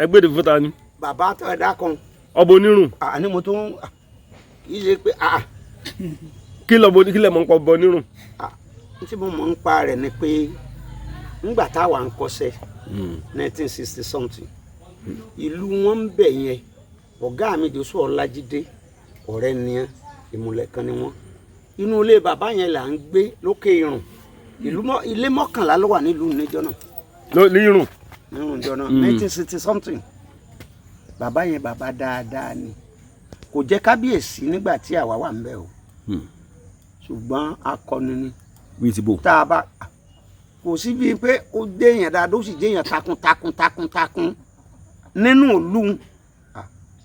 ẹgbẹ́ ìdìbò ta ni. bàbá tó ẹ̀dá kan. ọba onírùn. àní mo tún kì í ṣe pé kí lẹ mọ̀ ń pa ọba onírùn. tí mo mọ̀ ń pa rẹ̀ ni pé ńgbà táwa ń kọ́ṣẹ́ 1960 something ìlú wọn ń bẹ̀ yẹn ọ̀gá mi Joshua Ọlájídé ọ̀rẹ́ ni ìmùlẹ̀ kan ni wọ́n inú ilé bàbá yẹn là ń gbé lókè irùn ilé mọ́kànlá ló wà nílùú níjọ́ náà. nírùn ìjọ náà 1960 something bàbá yẹn bàbá dáadáa ni kò jẹ́ kábíyèsí nígbà tí àwa wà ń bẹ̀ o ṣùgbọ́n akọni ni bíi ti bò tá a bá kò sí bíi pé ó déèyàn dáadáa ó sì déèyàn takuntakun nínú ìlú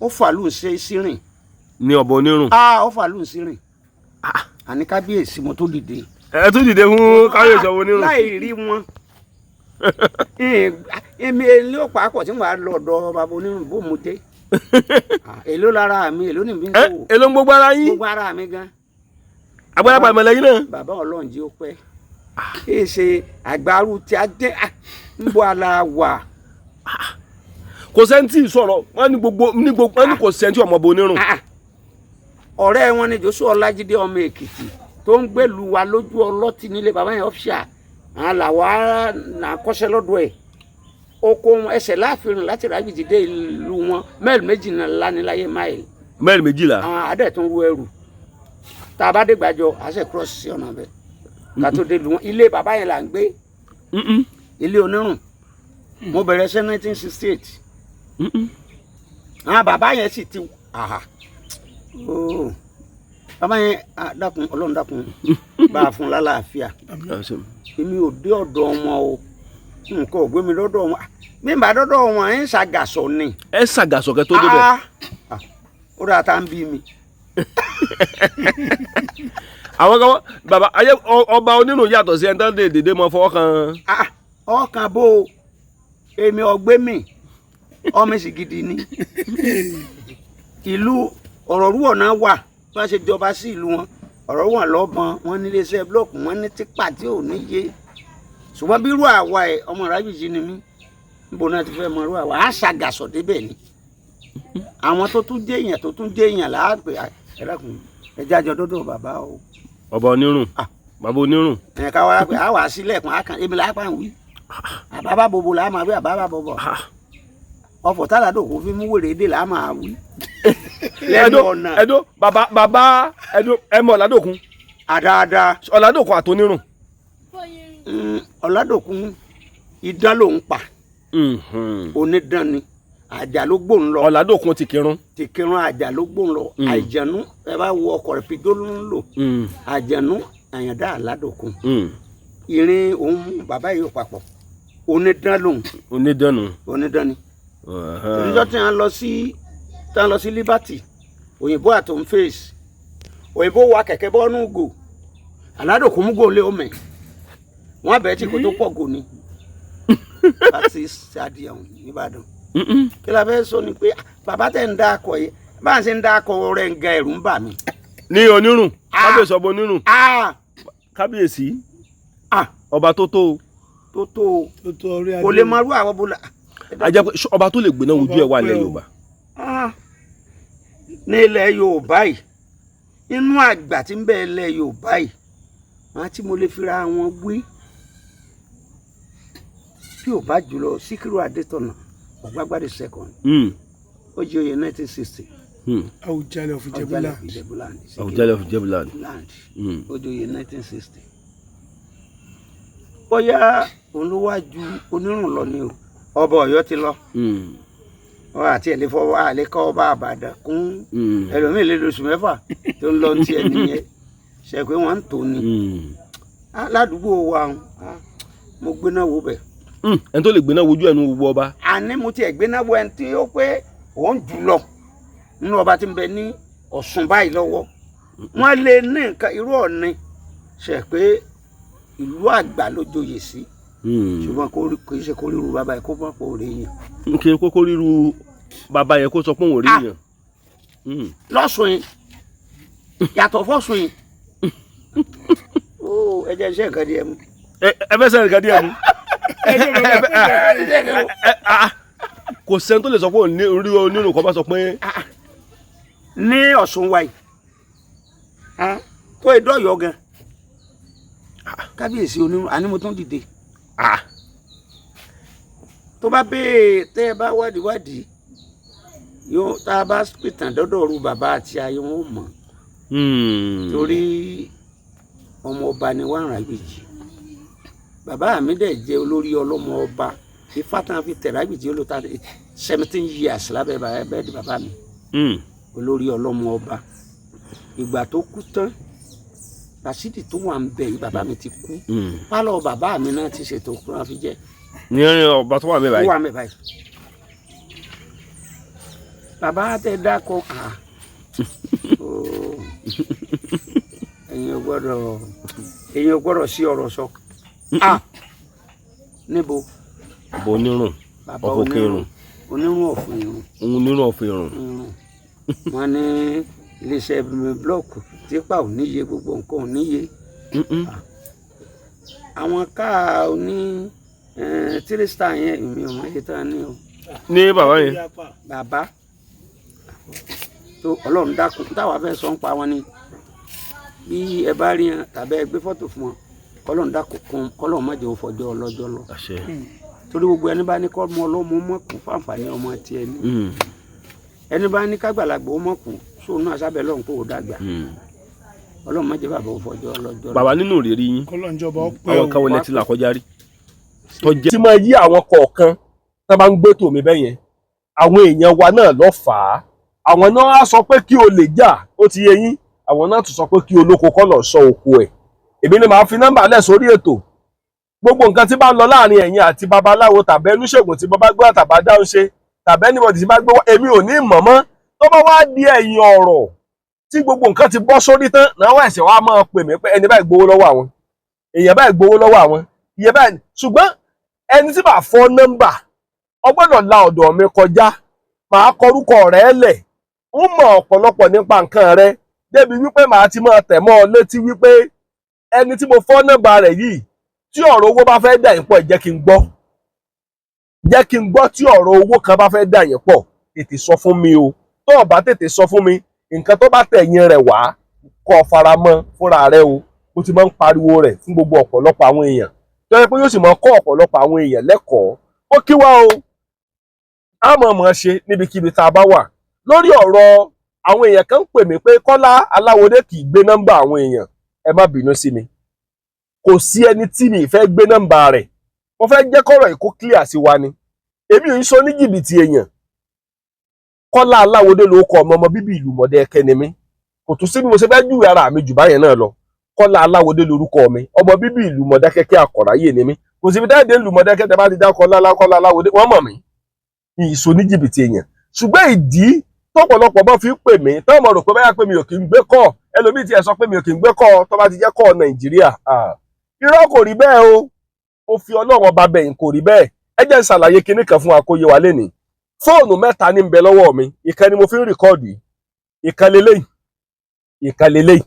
ó fàlù ṣe sírìn ní ọba onírùn. ó fàlù sírìn àní kábíyèsí mo tó dìde. ẹ tún dìde fún kábíyèsí ọba onírùn. láì rí wọn èmi èlé ó pàápọ̀ tí mo bá lọ ọ̀dọ̀ bàbá onírùn bó mo dé èló lára mi èló ni mi ń kó. èló ń gbogbo ara yín. gbogbo ara mi gan. àgbàlagbà ìmọ̀lẹ́ yín náà. bàbá ọlọ́run jí ó pẹ́ kí ẹ ṣe àgbàrú tí a dé ń bọ́ ala wà. kò sẹ́ńtì sọ̀rọ̀ wọ́n ní kò sẹ́ńtì ọmọ ọba onírùn. ọ̀rẹ́ wọn ni Joshua Ọlájídé ọmọ Èkìtì tó ń gbèlú wa lójú ọlọ́tì nílé bàbá yẹn ọ́fíà àlàwà nà kọ́ṣẹ́ lọ́dọ̀ ẹ̀ oko ẹsẹ̀ láàfin láti Rágbìjí dé ìlú wọn mẹ́ẹ̀lì méjìlá níláyé máìlì. mẹ́ẹ̀lì méjìlá. adẹ̀ tó ń ru ẹrù tá a bá dé Gbàjọ àṣẹ cross sí ọ̀nà bẹ́ẹ̀ ká tó dé lu wọn ilé bàbá yẹn là ń gbé ilé onírùn mo bẹ̀rẹ̀ ṣẹ́ 1968 bàbá yẹn sì ti bàbá yẹn dákun Ọlọ́run dákun bá a fún lálàáfíà èmi ò dé ọ̀dọ̀ wọn o nǹkan ò gbé mi lọ́dọ̀ wọn bí n bá dọ́dọ̀ wọn ẹ̀ ń ṣàgàsọ ni. ẹ ṣàgàsọ kẹ tó débẹ̀. ó dáa tá ń bí mi. àwọn kan bàbá ayé ọba onírùn yàtọ̀ sí ẹni tó lè dédé mọ fọwọ́ kan. ọkàn bó èmi ọgbẹ́ mi ọmọ sì gidi ni ìlú ọ̀rọ̀ rúwọ̀ náà wà tí wọ́n ṣe jọba sí ìlú wọn ọ̀rọ̀ wọn lọ́bọn wọn nílé iṣẹ́ búlọ́ọ̀kù wọn ní tipa tí ò ní yé ṣùgbọ́n bí irú àwa ẹ̀ ọmọ Rágbìjí ni mí níbo náà ti fẹ́ mọ irú àwa á ṣàgàsọ̀ débẹ̀ ni àwọn tó tún jẹ́ èèyàn láàpẹ̀ ẹ̀rẹ́kùn ẹja jọ dọ́dọ̀ bàbá o. ọba onírùn bàbá onírùn. ká wá pé a wà sílẹ̀kùn àkàn ebi làápà ń wí àbábà bobo làá máa wí àbábà bọ̀bọ̀ ọ̀fọ̀ tálàdò kò fi mú wèrè dé làá máa wí. lẹ́nu ọ̀nà ẹ̀dọ́ bàbá ẹ̀dọ́ ẹ̀mọ ọ̀làdòkun. àdáadáa. ọ̀làdòkun àtọ́nírùn. ọ̀làdòkun idán ló ń pa onídán ni àjà ló gbóhùn lọ. ọ̀làdòkun ti kírun. àjà ló gbóhùn lọ àìjànú ẹ bá wo ọkọ̀ rẹ̀ pidó ló ń lò àjànú àyàndá àládòkun ìrìn òun bàbá yìí ò papọ̀ onídán lòun. onídán ni. ìjọ tí wọ́n lọ sí Liberty òyìnbó àtòun face òyìnbó wa kẹ̀kẹ́ bọ́nú gò àládòkun mú gò lé omi wọ́n bẹ̀ẹ́ tí kò tó pọ̀ gò ni láti stadium nìbàdàn. kí la fẹ́ sọ ni pé bàbá tẹ̀ ń dá akọ yìí bá a ṣe ń dá akọ rẹ̀ ń ga ẹ̀rù ń bà mí. ní onírùn kábíyèsí ọba onírùn kábíyèsí ọba tó tó kò lè máa rú àwọn bọ́lá. ajá pé ọba tó lè gbéná wojú ẹ̀ wà ilẹ̀ Yorùbá. ní ilẹ̀ Yorùbá yìí inú àgbà tí ń bẹ ilẹ̀ Yorùbá yìí wọn tí mo lè fira wọn wí tí ò bá jùlọ Síkírù Adétọ̀nà Ọ̀gbágbádé second ó jẹ́ oyè 1960. Àwùjalẹ̀ of Ìjẹ̀bú-Land. Àwùjalẹ̀ of Ìjẹ̀bú-Land. ó jẹ́ oyè 1960. bóyá olúwájú onírùn lọ ni o ọba Ọ̀yọ́ ti lọ wọn àti ẹlẹ fọwọ́ àlékọ ọba Àbàdàn kún ẹlòmíì lè lóṣù mẹ́fà tó ń lọ ní tiẹ̀ nìyẹn ṣe pé wọ́n ń tò ní ládùúgbò wa mo gbéná wo bẹ̀. ẹni tó lè gbéná wojú ẹnu gbogbo ọba. àní mo tiẹ̀ gbéná wo ẹni tí ó pé òun jù lọ nínú ọba tí ń bẹ ní Ọ̀ṣun báyìí lọ́wọ́ wọ́n lè ní nǹkan irú Ọ̀ọ̀ni ṣe pé ìlú àgbà ló joyè sí ṣùgbọ́n kò ṣe kó ríru bàbá yẹn kó bọ́ kó rí yàn. kí kókó ríru bàbá yẹn kó sọ pé òun rí yàn. lọ́sùn yìí yàtọ̀ fọ́sùn yìí ẹ jẹ́ iṣẹ́ nǹkan díẹ̀ mú. ẹ fẹ́ sẹ́ nǹkan díẹ̀ mú. kò sẹ́ni tó lè sọ pé orí onírun kan bá sọ pé. ní Ọ̀ṣun wa yìí tó ìdọ́yọ̀ gan kábíyèsí onírun àní mo tún dìde tó bá bẹ́ẹ̀ tẹ́ ẹ bá wádìí yóò tá a bá pìtàn dọ́dọ̀ ọ̀rù bàbá àti ayé wọn mọ̀ torí ọmọ ọba ni wọ́n Ràgbèjì bàbá mi dẹ̀ jẹ́ olórí ọlọ́mọ ọba Ifá tán fi tẹ̀ Ràgbèjì ó lò tá 17 years lábẹ́ bẹ́ẹ̀dì bàbá mi olórí ọlọ́mọ ọba ìgbà tó kú tán Ràṣídì tó wà ń bẹ yìí bàbá mi ti kú pálọ̀ bàbá mi náà ti ṣètò kú náà fi jẹ́ ní ọba tó wà mẹ́ báyìí. ó wà mẹ́ báyìí bàbá tẹ dákọ èyàn gbọ́dọ̀ sí ọ̀rọ̀ sọ níbo. bàbá onírun ọ̀fọ̀kẹ́ irun onírun ọ̀fun irun. onírun ọ̀fun irun. wọ́n ní iléeṣẹ́ blọọkù tipa ò níye gbogbo nǹkan ò níye. àwọn káà ní tírísítà yẹn èmi ò mọ iye tá a ní o. ní bàbá yẹn. bàbá tó Ọlọ́run dákun táwa fẹ́ sọ ń pa wọn ni bí ẹ bá rí hàn tàbí ẹ gbé fọ́tò fún wọn Ọlọ́run dákun kún Ọlọ́run má jẹ́ òfòjọ́ ọlọ́jọ́ lọ. torí gbogbo ẹni bá ní kọ́ ọmọ ọlọ́mọ mọ̀kù fáǹfààní ọmọ tiẹ̀ ní ẹni bá ní kágbàlagbà ó mọ̀kù sóun náà sábẹ́ lọ́run kó o dàgbà Ọlọ́run má jẹ́ bàbá òfòjọ́ ọlọ́jọ́ lọ. bàbá nínú ìrírí yín àwọn kan wọlé tí là kọjá rí tọ́jẹ́. tí máa yí àwọn kọ̀ọ̀kan tí wọ́n bá ń gbé tòmí bẹ́yẹn àwọn èèyàn wa náà lọ fà á àwọn náà á sọ pé kí o lè jà ó ti yé yín àwọn náà tún sọ pé kí olóko kọ́ lọ sọ oko ẹ̀ èmi ni màá fi nọ́mbà lẹ̀ sórí ètò gbogbo nǹkan tí bá ń lọ láàrin ẹ̀yin àti babaláwo tàbí ẹnuṣègùn tí bàbá gbọ́ tàbá dáhùn ṣe tàbí ẹnìbọ̀dì tí bá gbé wá èmi ò ní mọ̀ mọ́ tó bá wá di ẹ̀yìn ọ̀rọ̀ tí gbogbo nǹkan ti bọ́ sórí tán náà wọ́n ẹ̀sẹ̀ wá máa pè mí pé ẹni báyìí gbowó lọ́wọ́ àwọn èèyàn báyìí gbowó lọ́wọ́ àwọn ìyẹn báyìí ṣùgbọ́n ẹni tí bá fọ́ nọ́mbà ó gbọ́dọ̀ la ọ̀dọ̀ mi kọjá màá kọrúkọ rẹ̀ lẹ̀ ń mọ̀ ọ̀pọ̀lọpọ̀ nípa nǹkan rẹ̀ débi wípé màá ti máa tẹ̀ mọ́ ọ létí wípé ẹni tí mo fọ́ nọ́mbà rẹ̀ yìí tí ọ̀rọ̀ owó bá fẹ́ dà yín pọ̀ jẹ́ kí n gbọ́ tí ọ̀rọ̀ owó kan bá fẹ́ dà yín pọ̀ tètè sọ fún mi o tó o bá tètè sọ fún mi nǹkan tó bá tẹ̀yìn rẹ̀ wá kọ́ faramọ́ fúnra rẹ̀ o mo ti máa ń pariwo rẹ̀ fún gbogbo ọ̀pọ̀lọpọ̀ àwọn èèyàn tó yẹ pé yóò sì máa kọ́ ọ̀pọ̀lọpọ̀ àwọn èèyàn lẹ́kọ̀ọ́ ó kí wá o á mọ̀ ṣe níbikíbi tá a bá wà lórí ọ̀rọ̀ àwọn èèyàn kan ń pè mí pé Kọ́lá Aláwọdé kì í gbé nọ́mbà àwọn èèyàn ẹ má bínú sí mi kò sí ẹni tí mi fẹ́ gbé nọ́mbà rẹ̀ mo fẹ́ jẹ́ kọ́rọ̀ ìkó clear sí wa ni èmi ò ń sọ ní jìbìtì èèyàn Kọ́lá Aláwọdé ló kọ ọmọ bíbí ìlú Mọ̀dákẹ́kẹ́ ni mí kò tún sí bí mo ṣe fẹ́ júwe ara mi jù báyẹn náà lọ Kọ́lá Aláwọdé lórúkọ mi ọmọ bíbí ìlú Mọ̀dákẹ́kẹ́ Àkọ̀ráyè ni mí kò sí bí dáadé ìlú Mọ̀dákẹ́kẹ́ tẹ́ bá ti dá Kọ́lá Aláwọdé wọ́n mọ̀ mí ìsọ ní jìbìtì èèyàn ṣùgbọ́n ìdí tọ́pọ̀lọpọ̀ bọ́ fi pè mí tọ́ mọ̀ rò pé báyà pé mi ò kì í gbé kọ́ ẹlòmíì tí ẹ sọ pé mi ò kì í gbé kọ́ tó bá ti jẹ́ kọ́ Nàìjíríà irọ́ kò rí bẹ́ẹ̀ o ó fi Ọlọ́run ọba bẹ̀yìn kò rí bẹ́ẹ̀ ẹ jẹ́ n ṣàlàyé kinní kan fún wa kó yé wa lénìí fóònù mẹ́ta ní ń bẹ lọ́wọ́ mi ìkan ni mo fi ń rìkọ́ọ̀dù yìí ìkan lélẹ́yìí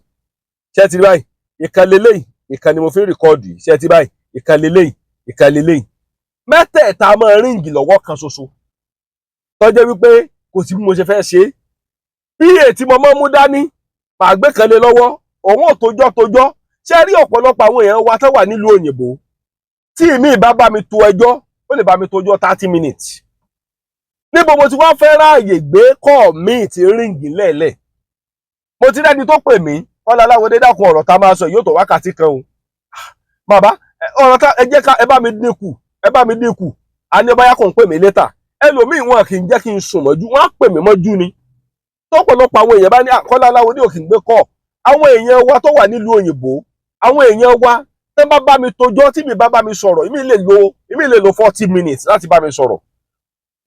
ṣé ti rí báyìí ìkan lélẹ́yìí ìkan ni mo fi ń rìkọ́ọ̀dù yìí ṣé ti rí báyìí ìkan lélẹ́yìí mẹ́tẹ̀ẹ̀ta máa ríǹgì lọ́wọ́ kan ṣoṣo tó jẹ́ wípé kò sí bí mo ṣe fẹ́ ṣe bí ètí mo mọ́ mú dání màá gbé kan lé lọ́wọ́ òun ò tójọ́ ṣé rí ọ̀pọ̀lọpọ̀ àwọn èèyàn wa tó wà nílùú òyìnbó tí ìmí bá bá mi to ẹjọ́ ó lè bá mi tójọ́ 30 minutes níbo mo ti wá fẹ́ ráàyè gbé kọ́ mi ti ríǹgì lẹ́ẹ̀lẹ̀ mo ti rẹ́ni tó pè mí Kọ́lá Aláwọdé dákun ọ̀rọ̀ tá máa sọ yóò tó wákàtí kan o bàbá ọ̀rọ̀ tá ẹ jẹ́ ká ẹ bá mi dínkù àní ọba yá kò ń pè mí létà ẹlòmíì wọn kì í jẹ́ kí n sùn mọ́jú wọn á pè mí mọ́jú ni tọ́pọ̀lọpọ̀ àwọn èèyàn bá ní Kọ́lá Aláwọdé ò kì í gbé kọ́ àwọn èèyàn wa tó wà nílùú òyìnbó àwọn èèyàn wa tẹ́ bá mi tójọ́ tí mi bá mi sọ̀rọ̀ ìmí lè lo 40 minutes láti bá mi sọ̀rọ̀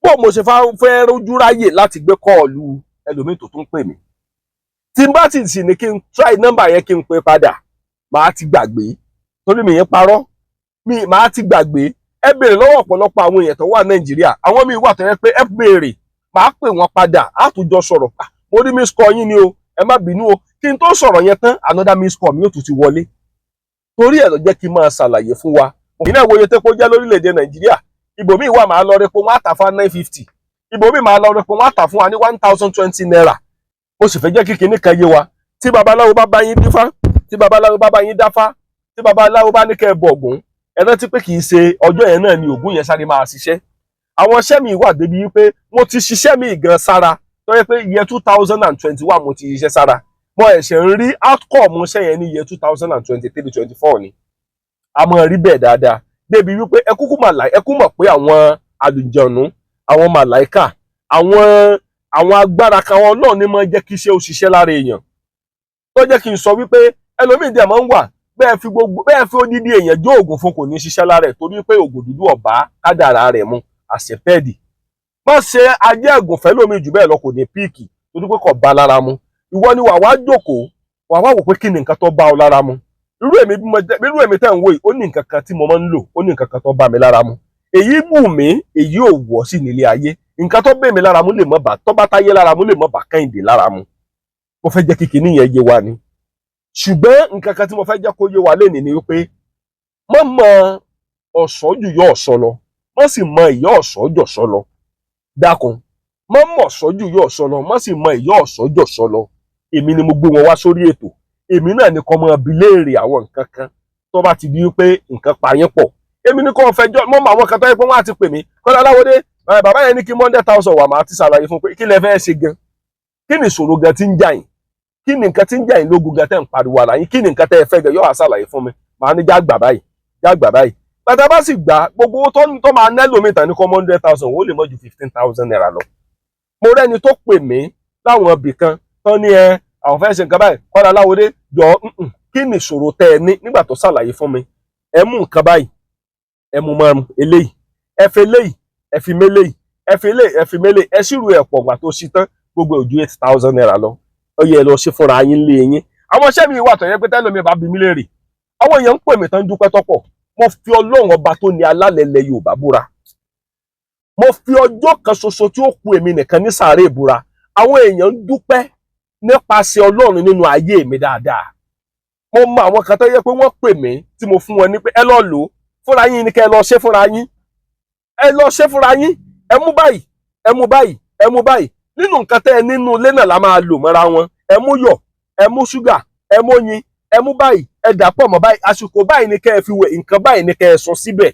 bó mo ṣe fẹ́ rójú ráyè láti gbé kọ́ọ̀lù ẹlòmíì tó tún pè mí tí n bá ti sì ní kí n try nọ́mbà yẹn kí n pè padà màá ti gbàgbé torí mi yẹn parọ́ màá ti gbàgbé ẹ béèrè lọ́wọ́ ọ̀pọ̀lọpọ̀ àwọn èèyàn tó wà Nàìjíríà àwọn míì wà tó yẹ pé ẹ béèrè màá pè wọ́n padà á tún jọ sọ̀rọ̀ mo rí miss call yín ni o ẹ má bínú o kí n tó sọ̀rọ̀ yẹn tán another miss call mi yóò tún ti wọlé torí ẹ̀ ló jẹ́ kí n máa ṣàlàyé fún wa ìná ìwòye tẹ́kọ̀ jẹ́ lórílẹ̀‐èdè Nàìjíríà ibòmíì wà máa lọ rẹ́pọ̀ wọ́n á tà fún 950 ibòmí máa lọ rẹpọ̀ wọ́n á tà fún wa ní 1020 naira. Mo sì fẹ́ jẹ́ kí kinní kan yé wa, tí babaláwo bá bá yín dífá, tí babaláwo bá bá yín dáfá, tí babaláwo bá ní kẹ́ ẹ bọ Ògún, ẹ rántí pé kì í ṣe ọjọ́ yẹn náà ni Ògún yẹn sáré máa ṣiṣẹ́. Àwọn iṣẹ́ mi wà débi wípé mo ti ṣiṣẹ́ mi gan sára tó yẹ pé year 2021 mo ti ṣiṣẹ́ sára, mo ẹ̀ṣẹ̀ ń rí outcome iṣẹ́ yẹn ní year 2023-24 ni. A mọ̀ rí bẹ́ẹ̀ dáadáa débi wípé ẹ kúkú mọ̀ pé àwọn àlùjọ̀nù, àwọn màláìkà, àwọn agbára kan wọn náà ni máa jẹ́ kí iṣẹ́ ó ṣiṣẹ́ lára èèyàn. Tó jẹ́ kí n sọ wípé ẹlòmíì dẹ̀ máa ń wà bẹ́ẹ̀ fi odidi èèyàn jó oògùn fún kò ní ṣiṣẹ́ lára ẹ̀ torí pé oògùn dúdú ọ̀bá kádàrá rẹ̀ mu accepted. Má ṣe ajé ẹ̀gùn fẹ́ lómi jù bẹ́ẹ̀ lọ kò ní píìkì torí pé kò bá lára mu. Ìwọ ni wà wá jókòó wà wá wò pé kí ni nǹkan tó bá ọ lára mu. Irú èmi tẹ́ ń wò yìí ó ní nǹkan kan tí mo máa ń lò, ó ní nǹkan kan tó bá mi lára mu. Èyí wù mí, èyí ò wọ̀ sí nílé ayé. Nǹkan tó bẹ́ mi lára mu lè mọ́ bà, tó bá táyé lára mu lè mọ́ bà Kẹ́hìndé lára mu. Mo fẹ́ jẹ́ kí kinní yẹn yé wa ni. Ṣùgbọ́n nǹkan kan tí mo fẹ́ jẹ́ kó yé wa lénìí ni wípé má mọ ọ̀ṣọ́ jù yọ ọ̀ṣọ́ lọ, má sì mọ ìyọ́ ọ̀ṣọ́ jọ̀ṣọ́ lọ. Dákun, má mọ ọ̀ṣọ́ jù yọ ọ̀ṣọ́ lọ, má sì mọ ìyọ́ ọ̀ṣọ́ jọ̀ṣọ́ lọ. Èmi ni mo gbé wọn wá sórí ètò. Èmi náà ni kó máa bi léèrè àwọn nǹkan kan tó bá ti di wípé nǹkan pa yín pọ̀. Èmi ni kò fẹjọ́ mọ́ àwọn kan tó yẹ pé wọ́n á ti pè mí. Kọ́lá Aláwọ̀dé, bàbá yẹn ní kí 100,000 wà máa ti ṣàlàyé fún pé kí lẹ fẹ́ ṣe gan. Kí ni ìṣòro gan tí ń jà yín? Kí ni nǹkan tí ń jà yín lógun gan tẹ́ ń pariwo ara yín? Kí ni nǹkan tẹ́ ẹ fẹ́ gan yóò wá ṣàlàyé fún mi. Màá ní já gbà báyìí, já gbà báyìí. Bàtà bá sì gbà gbogbo owó tó máa ná lómìtà ní kọ́ 100,000 ó lè mọ́ ju 15,000 naira lọ. Mo rẹ́ni tó pè mí láwọn ibì kan tán ní àwọn fẹ́ ṣe nǹkan báyìí. Kọ́lá Aláwọ̀dé jọ kí ni ìṣòro tẹ́ ẹ ní nígbà tó ṣàlàyé fún mi. Ẹ mú nǹkan báyìí, ẹ mú márùn eléyìí, ẹ fi eléyìí, ẹ fi méléyìí, ẹ fi eléyìí, ẹ fi méléyìí, ẹ ṣírò ẹ̀ pọ̀ gbà tó ṣí tán gbogbo ojú 8,000 naira lọ. Ó yẹ lọ ṣe fúnra yín lé yín. Àwọn iṣẹ́ mi wà tó yẹ pé tẹ́lómi bá bi mí léèrè. Àwọn èèyàn ń pè mí tán dúpẹ́ tọ́pọ̀. Mo fi Ọlọ́run ọba tó ní alálẹ̀lẹ̀ Yorùbá búra. Mo fi ọjọ́ kan ṣoṣo tí ó kù èmi nìkan ní sàárè búra. Àwọn èèyàn ń dúpẹ́ nípasẹ̀ Ọlọ́run nínú ayé mi dáadáa. Mo mọ àwọn kan tó yẹ pé wọ́n pè mí tí mo fún wọn ní pé ẹ lọ lò ó fúnra yín ni kẹ́ ẹ lọ ṣe fúnra yín. Ẹ lọ ṣe fúnra yín. Ẹ mú báyìí, ẹ mú báyìí, ẹ mú báyìí. Nínú nǹkan tẹ́ ẹ nínú ilé náà la máa lò mọ́ra wọn. Ẹ mú yọ̀, ẹ mú ṣúgà, ẹ mú oyin, ẹ mú báyìí, ẹ dàpọ̀ mọ́ báyìí. Àsìkò báyìí ni kẹ́ ẹ fi wẹ̀, nǹkan báyìí ni kẹ́ ẹ sọ síbẹ̀.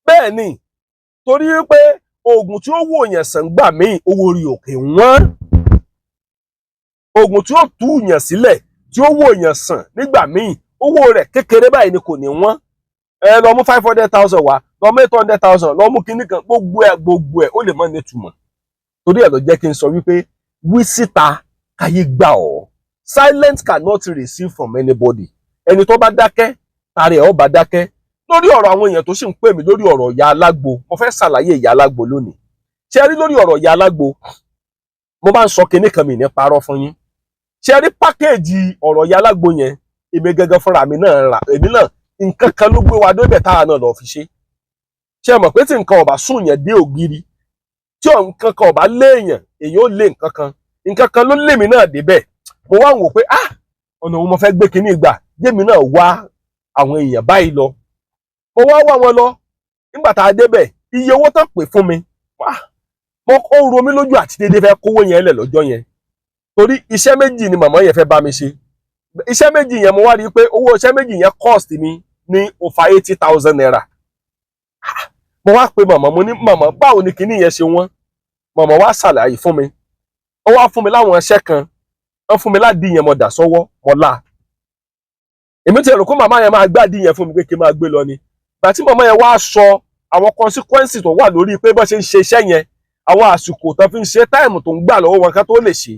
Bẹ́ẹ̀ ni, torí pé oògùn tí ó wò yẹn sàn gbà míì owó orí òkè wọ́n. Oògùn tí ó tú yẹn sílẹ̀ tí ó wò yẹn sàn nígbà míì owó rẹ̀ kékeré báyìí ni kò ní wọ́n. Ẹ lọ mú 500,000 wá, lọ mú 800,000, lọ mú kinní kan, gbogbo ẹ̀ ó lè má ní ìtumọ̀. Torí ẹ̀ ló jẹ́ kí n sọ wípé wí síta káyé gbà ọ́. Silence cannot receive from anybody. Ẹni tó bá dákẹ́, tààrẹ ẹ̀ ó bá dákẹ́. Lórí ọ̀rọ̀ àwọn èèyàn tó sì ń pè mí lórí ọ̀rọ̀ ìyá alágbo, mo fẹ́ ṣàlàyé ìyá alágbo lónìí. Ṣé ẹ rí lórí ọ̀rọ̀ ìyá alágbo, mo bá ń sọ kinní kan mi ní parọ́ fún yín. Ṣé ẹ rí pákéèjì ọ̀rọ̀ ìyá alágbo yẹn, èmi gẹ́gẹ́ fúnra mi náà rà, èmi náà nǹkan kan ló gbé wa débẹ̀ táwa náà lọ fi ṣe. Ṣé ẹ mọ̀ pé tí nǹkan ọ̀bà sùn yẹn dé ògiri, tí nǹkan kan ọ̀bà léèyàn, èèyàn ó lé nǹkan kan ló lé mi náà débẹ̀. Mo wá ń wò pé ọ̀nà wo mo fẹ́ gbé kinní ìgbà, jẹ́mi náà wá àwọn èèyàn báyìí lọ. Mo wá wá wọn lọ, nígbà tá a débẹ̀, iye owó tán pè fún mi, ó ro mí lójú àti dédé fẹ́ kówó yẹn lẹ̀ lọ́jọ́ yẹn. Torí iṣẹ́ méjì ni màmá yẹn fẹ́ bá mi ṣe. Iṣẹ́ méjì yẹn mo wá rí i pé owó iṣẹ́ méjì yẹn cost mi ní over 80,000 naira. Mo wá pe màmá, mo ní màmá báwo ni kinní yẹn ṣe wọ́n. Màmá wá ṣàlàyé fún mi. Ó wá fún mi láwọn iṣẹ́ kan. Wọ́n fún mi ládì yẹn mo dà sọ́wọ́, mo là. Èmi ti rò pé màmá yẹn máa gbádì yẹn fún mi pé kí n máa gbé lọ ni. Ìgbà tí màmá yẹn wá sọ àwọn consequences tó wà lórí pé bó ṣe ń ṣe iṣẹ́ yẹn, àwọn àsìkò tó fi ń ṣe táìmù tó ń gbà lọ́wọ́ wọn ká tó lè ṣe,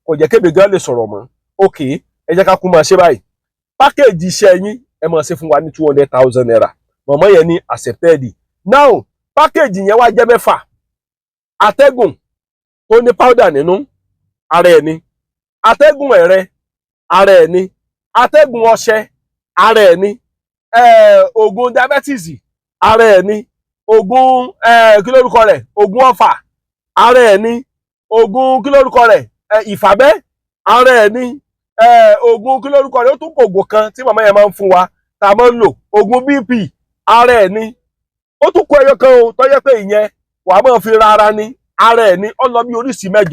kò jẹ́ kébì gan lè sọ̀rọ̀ mọ́. Ok, ẹ jẹ́ ká kú máa ṣe báyìí. Pákéèjì iṣẹ́ yín ẹ máa ṣe fún wa ní 200,000 naira. Màmá yẹn ní accepted. Now, pákéèjì yẹn wá jẹ́ 6. Atẹ́gùn tó ní powder nínú, ara ẹ̀ ni. Atẹ́gùn ẹ̀rẹ́, ara ẹ̀ ni. Atẹ́gùn ọṣẹ, ara ẹ̀ ni. Ògùn diabetes, ara ẹ̀ ni. Ògùn kí lórúkọ rẹ̀, ògùn ọ̀fà, ara ẹ̀ ni. Ògùn kí lórúkọ rẹ̀, ìfàbẹ́, ara ẹ̀ ni. Ògùn kí lórúkọ rẹ̀, ó tún kògùn kan tí màmá yẹn máa ń fún wa tá a máa ń lò, ògùn BP, ara ẹ̀ ni. Ó tún kó ẹyọ kan o tó yẹ pé ìyẹn wà á máa fi ra ara ni, ara ẹ̀ ni ó lọ bí oríṣi 8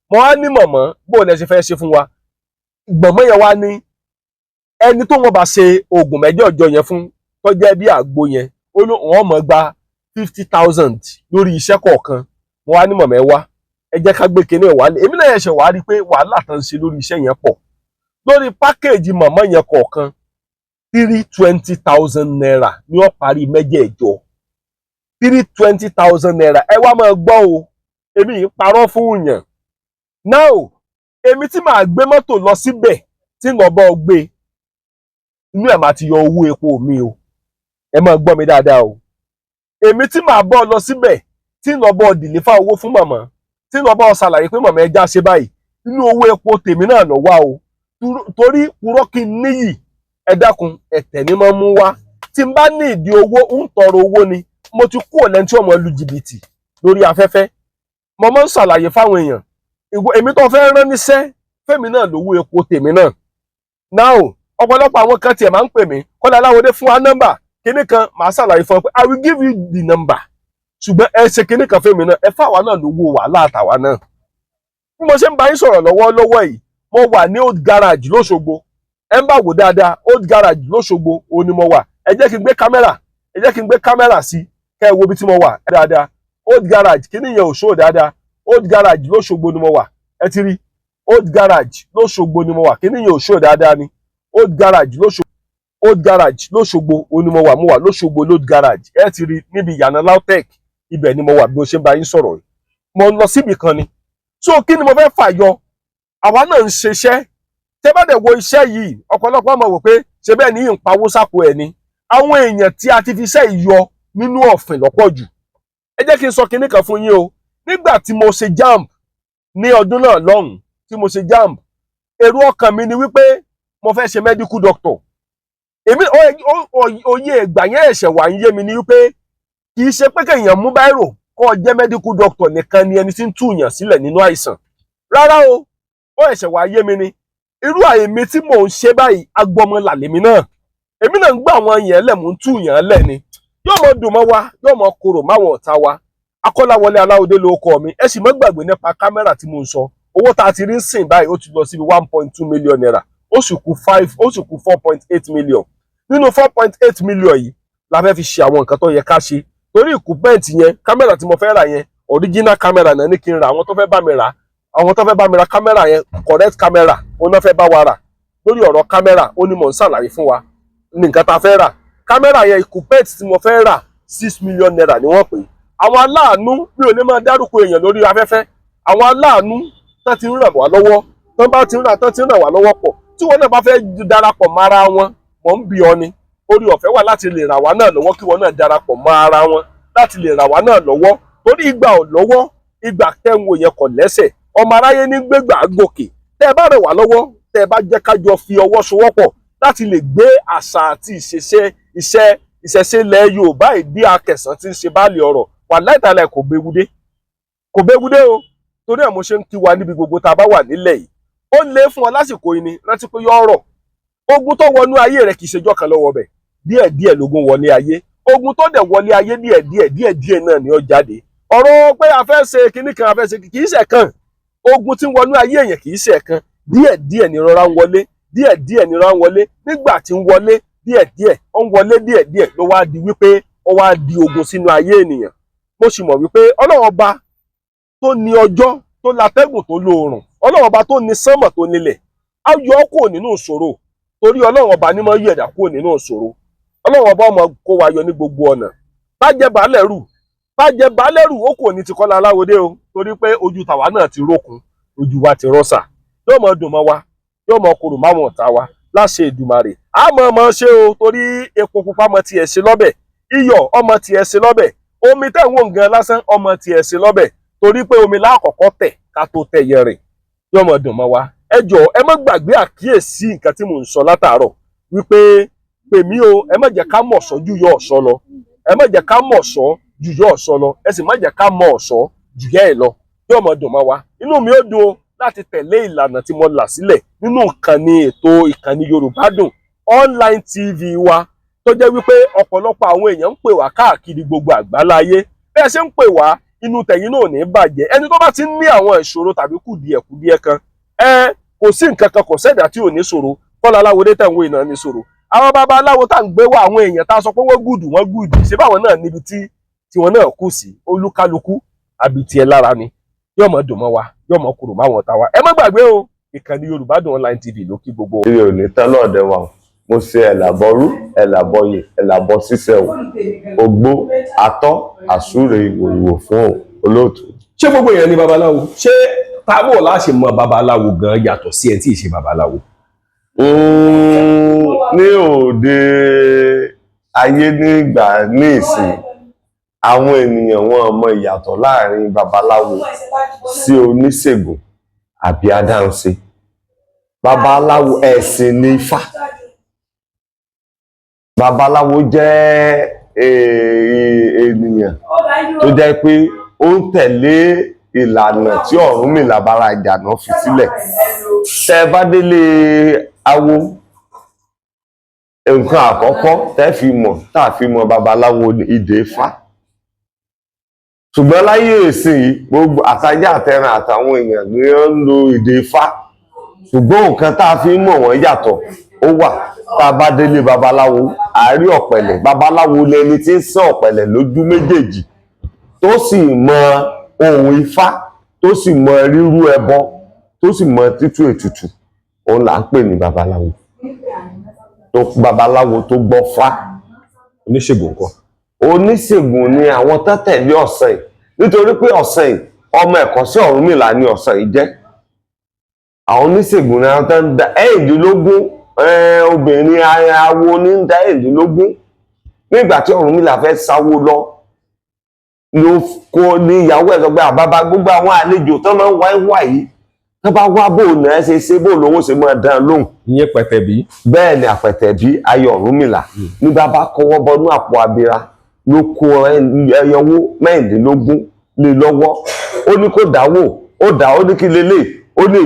mo wá ní mọ̀mọ́ bó lẹ ṣe fẹ́ ṣe fún wa gbọ̀mọ́ yẹn wá ní ẹni tó wọ́n bá ṣe oògùn 8 yẹn fún tó jẹ́ bí àgbo yẹn ó ní wọ́n mọ̀ gba 50,000 lórí iṣẹ́ kọ̀ọ̀kan mo wá ní mọ̀mọ́ ẹ wá ẹ jẹ́ ká gbé kinní ẹ̀ wálé èmi náà ṣe wá rí pé wàhálà tán ṣe lórí iṣẹ́ yẹn pọ̀ lórí pákéèjì mọ̀mọ́ yẹn kọ̀ọ̀kan 320,000 naira ni ó parí 8 320,000 naira ẹ wá máa gbọ́ o èmi yìí parọ́ fún yàn now èmi tí màá gbé mọ́tò lọ síbẹ̀ tí ń bọ́ gbé inú ẹ̀ máa ti yọ owó epo mi o ẹ máa gbọ́ mi dáadáa o èmi tí màá bọ́ lọ síbẹ̀ tí ń bọ́ dìlífà owó fún màmá tí ń bọ́ ṣàlàyé pé màmá ẹ já ṣe báyìí inú owó epo tèmi náà lọ wá o torí purọ́ kí n níyì ẹ dákun ẹ̀tẹ̀ ni mo mú wá tí n bá ní ìdí owó ń tọrọ owó ni mo ti kú ọ̀lẹ́ tí ọmọ lu jìbìtì lórí afẹ́fẹ́ mo máa ń ṣàlàyé fáwọn èèyàn èmi tó fẹ́ rán níṣẹ́ fẹ́mi náà lówó epo tèmi náà now ọ̀pọ̀lọpọ̀ àwọn kan tiẹ̀ máa ń pè mí kọ́lá aláwọ̀dé fún wa nọ́mbà kíní kan màá ṣàlàyé fún ọ pé I will give you the number ṣùgbọ́n ẹ ṣe kíní kan fẹ́mi náà ẹ fáwa náà lówó wàhálà àtàwa náà bí mo ṣe ń bá yín sọ̀rọ̀ lọ́wọ́lọ́wọ́ yìí mo wà ní old garage lóṣogbo ẹ ń bá wò dáadáa old garage lóṣogbo òun ni mo wà ẹ jẹ́ kí n gbé kámẹ́rà sí kẹ́ ẹ wo ibi tí mo wà dáadáa old garage kíní yẹn ò ṣó dáadáa old garage lóṣogbo ni mo wà ẹ ti rí old garage lóṣogbo ni mo wà kíní yẹn ò ṣó dáadáa ni old garage lóṣogbo òun ni mo wà lóṣogbo old garage ẹ ti rí níbi ìyànà lautech ibẹ̀ ni mo wà bí mo ṣe ń bá yín sọ̀rọ̀ yìí mo lọ síbì kan ni so kí ni mo fẹ́ fàyọ àwa náà ń ṣiṣẹ́ tẹ́ bá dẹ̀ wo iṣẹ́ yìí ọ̀pọ̀lọpọ̀ máa wò pé ṣe bẹ́ẹ̀ ní ìpawó sápò ẹ̀ ni àwọn èèyàn tí a ti fi iṣẹ́ yìí yọ nínú ọ̀fìn lọ́pọ̀ jù ẹ jẹ́ kí n sọ kinní kan fún yín o nígbà tí mo ṣe jamb ní ọdún náà lọ́hùn tí mo ṣe jamb èrò ọkàn mi ni wípé mo fẹ́ ṣe medical doctor èmi oyè ìgbà yẹn ẹ̀ṣẹ̀ wà ń yé mi ni wípé kì í ṣe pé kéèyàn mú báírò kó jẹ́ medical doctor nìkan ni ẹni tí ń túyàn sílẹ̀ nínú àìsàn rárá o ó ẹ̀ṣẹ̀ wà yé mi ni irú àyèmí tí mò ń ṣe báyìí agbọmọlà lèmi náà èmi náà ń gbà àwọn yẹn lẹ̀ mò ń túyàn lẹ̀ ni yóò mọ dùn mọ́ wa yóò mọ korò máwọn ọ̀tá wa Akọ́láwọlé Aláwọ̀dé ló kọ mi ẹ sì mọ́ gbàgbé nípa kámẹ́rà tí mo ń sọ owó tá a ti rí ń sìn báyìí ó ti lọ síbi 1.2 million naira ó sì kù 4.8 million nínú 4.8 million yìí la fẹ́ fi ṣe àwọn nǹkan tó yẹ ká ṣe torí ìkúpẹ́ǹtì yẹn kámẹ́rà tí mo fẹ́ rà yẹn original kámẹ́rà náà ní kí n ra àwọn tó fẹ́ bá mi ra kámẹ́rà yẹn correct kámẹ́rà ó náà fẹ́ bá wa rà lórí ọ̀rọ̀ kámẹ́rà ó ní mò ń ṣàlàyé fún wa ní nǹkan tá a fẹ́ rà kámẹ́rà yẹn ìkúpẹ́ǹtì tí mo fẹ́ rà 6 million naira ni wọ́n pè àwọn aláàánú mi ò lè máa dárúkọ èèyàn lórí afẹ́fẹ́ àwọn aláàánú tán ti ń ràn wá lọ́wọ́ tán ti ń ràn wá lọ́wọ́ pọ̀ tí wọ́n náà bá fẹ́ darapọ̀ mọ́ ara wọn mò ń bi ọ ni orí ọ̀fẹ́ wà láti lè ràn wá náà lọ́wọ́ kí wọ́n náà darapọ̀ mọ́ ara wọn láti lè ràn wá náà lọ́wọ́ torí ìgbà ò lọ́wọ́ ìgbà tẹ́wọ̀ yẹn kò lẹ́sẹ̀ ọmọ aráyé ní gbégbà gòkè tẹ́ ẹ bá ràn wá lọ́wọ́ tẹ́ ẹ bá jẹ́ ká jọ fi ọwọ́ sowọ́pọ̀ láti lè gbé àṣà àti ìṣẹ̀ṣe ilẹ̀ Yorùbá ìdí akẹsàn tí ń ṣe báàlì ọ̀rọ̀ wà láìtàlẹ̀ kò béwúdé o torí ẹ̀ mo ṣe ń kí wa níbi gbogbo tá a bá wà nílẹ̀ yìí ó lé fún ọ lásìkò yìí ni rántí pé yọ ọ̀rọ̀ ogun tó wọnú ayé rẹ kì í ṣèjọ́ kan lọ́wọ́ bẹ̀ díẹ̀díẹ̀ lógun wọlé ayé ogun tó dẹ̀ wọlé ayé díẹ̀díẹ̀ náà ni ó jáde ọ̀rọ̀ pé a fẹ́ ṣe kinní kan a fẹ́ ṣe kì í ṣe kan ogun tí ń wọnú ayé èèyàn kì í ṣe kan díẹ̀díẹ̀ ni rọra ń wọlé nígbà tí ń wọlé díẹ̀díẹ̀ ló wá di wípé ó wá di ogun sínú ayé ènìyàn mo sì mọ̀ wípé Ọlọ́run ọba tó ní ọjọ́ tó látẹ́gùn tó lóòrùn Ọlọ́run ọba tó ní sánmọ̀ tó nílẹ̀ á yọ ọ́ kúrò nínú ìṣòro torí Ọlọ́run ọba ní máa yọ ẹ̀dá kúrò nínú ìṣòro Ọlọ́run ọba ọmọ kó wa yọ ní gbogbo ọ̀nà bájẹ́ baálẹ̀ rù ó kò ní ti Kọ́lá Aláwọ̀dé o torí pé ojú tàwa náà ti rókun ojú wa ti rọ́ṣà yóò mọ dùn mọ́ wa yóò mọ korò máwọn ọ̀tá wa láṣẹ Èdùmàrè àmọ́ ọmọ ṣe o torí epo pupa mọ tiẹ̀ ṣe lọ́bẹ̀ iyọ̀ ọmọ tiẹ̀ ṣe lọ́bẹ̀ omi tẹ̀ ń wò gan lásán ọmọ tiẹ̀ ṣe lọ́bẹ̀ torí pé omi lákọ̀ọ́kọ́ tẹ̀ ká tó tẹ̀ yẹrìn yóò mọ dùn mọ́ wa ẹ jọ̀ọ́ ẹ má gbàgbé àkíyèsí nǹkan tí mò ń sọ látàárọ̀ wípé pèmí o ẹ má jẹ́ ká mọ̀ sọ ju yọ ọ̀sọ́ lọ ẹ má jẹ́ ká mọ̀ sọ ju yọ ọ̀sọ́ lọ ẹ sì má jẹ́ ká mọ̀ ọ̀sọ́ jù yẹ́ ẹ lọ yóò mọ dùn mọ́ wa inú mi ó dùn láti tẹ̀lé ìlànà tí mo là sílẹ̀ nínú ìkànnì Yorùbá Dùn online TV wa tó jẹ́ wípé ọ̀pọ̀lọpọ̀ àwọn èèyàn ń pè wá káàkiri gbogbo àgbáláyé bẹ́ẹ̀ ṣe ń pè wá inú tẹ̀yin náà ò ní bàjẹ́ ẹni tó bá ti ní àwọn ìṣòro tàbí kùdìẹ̀kùdìẹ̀ kan kò sí nǹkan kan kò sẹ́dá tí ò ní ṣòro kọ́lá aláwo dé tẹ̀wé ìnáwó ní ṣòro àwọn bàbá aláwo tá à ń gbé wá àwọn èèyàn tá a sọ pé wọ́n gùdù ṣé báwọn náà níbi tí wọ́n náà kù sí olúkálukú àbí tiẹ̀ lára ni yóò mọ̀ dùn mọ́ wa yóò mọ̀ kúrò máwọn ọ̀tá wa ẹ má gbàgbé o ìkànnì Yorùbá Dùn Online TV ló kí gbogbo. ilé ò ní tán lọ́ọ̀dẹ wa mo ṣe ẹ̀làbọ̀rú ẹ̀làbọ̀yè ẹ̀làbọ̀ ṣíṣẹ́ o ògbó atọ́ àsúre ìwòrìwò fún olóòtú. ṣé gbogbo èèyàn ní babaláwo ṣé tábò láṣẹ mọ babaláwo gan yàtọ̀ sí ẹ tí ì ṣe babaláwo. ní òde ayé nígbà ní ìsìn àwọn ènìyàn wọn mọ ìyàtọ̀ láàrin babaláwo sí oníṣègùn àbí adáhunṣe. Babaláwo ẹ̀sìn ní Ifá. Babaláwo jẹ́ ènìyàn tó jẹ́ pé ó ń tẹ̀lé ìlànà tí Ọ̀rúnmìlà bára ìjànà fi sílẹ̀. Tẹ́ bá délé awo nǹkan àkọ́kọ́ tẹ́ fi mọ̀ tá a fi mọ̀ babaláwo ìdè Ifá. Ṣùgbọ́n láyé ìsìn gbogbo àtajá àtẹran àtàwọn èèyàn ni wọ́n ń lo ìdè Ifá. Ṣùgbọ́n nǹkan tá a fi ń mọ̀ wọ́n yàtọ̀ ó wà tá a bá délé babaláwo àárí ọ̀pẹ̀lẹ̀ babaláwo lẹni tí ń sán ọ̀pẹ̀lẹ̀ lójú méjèèjì tó sì mọ ohun Ifá tó sì mọ rírú ẹbọ tó sì mọ títú ètùtù òun là ń pè ní babaláwo tó gbọ́ fá. Oníṣègùn kọ́. Oníṣègùn ni àwọn tó tẹ̀lé ọ̀sán yìí nítorí pé ọ̀sán yìí ọmọ ẹ̀kọ́ṣẹ́ Ọ̀rúnmìlà ni ọ̀sán yìí jẹ́. Àwọn oníṣègùn ni àwọn tó ń da ẹ̀ẹ́dínlógún obìnrin awo ní ń da ẹ̀ẹ́dínlógún nígbà tí Ọ̀rúnmìlà fẹ́ sáwó lọ ló kó ní ìyàwó ẹ̀ sọ pé àbábá gbogbo àwọn àlejò tó máa ń wá yìí tó bá wá bò náà ṣe bò lówó ṣe máa dán lóhùn. Ìyẹn Pẹ̀tẹ̀bí. Bẹ́ẹ̀ ni Àpẹ̀tẹ̀bí ayọ̀ Ọ̀rúnmìlà ní bàbá kọwọ́ bọnú àpò abira ló kó ẹyọwó mẹ́rìndínlógún lé lọ́wọ́ ó ní kó dáwó ó dá ó ní kí lélẹ̀ ó lè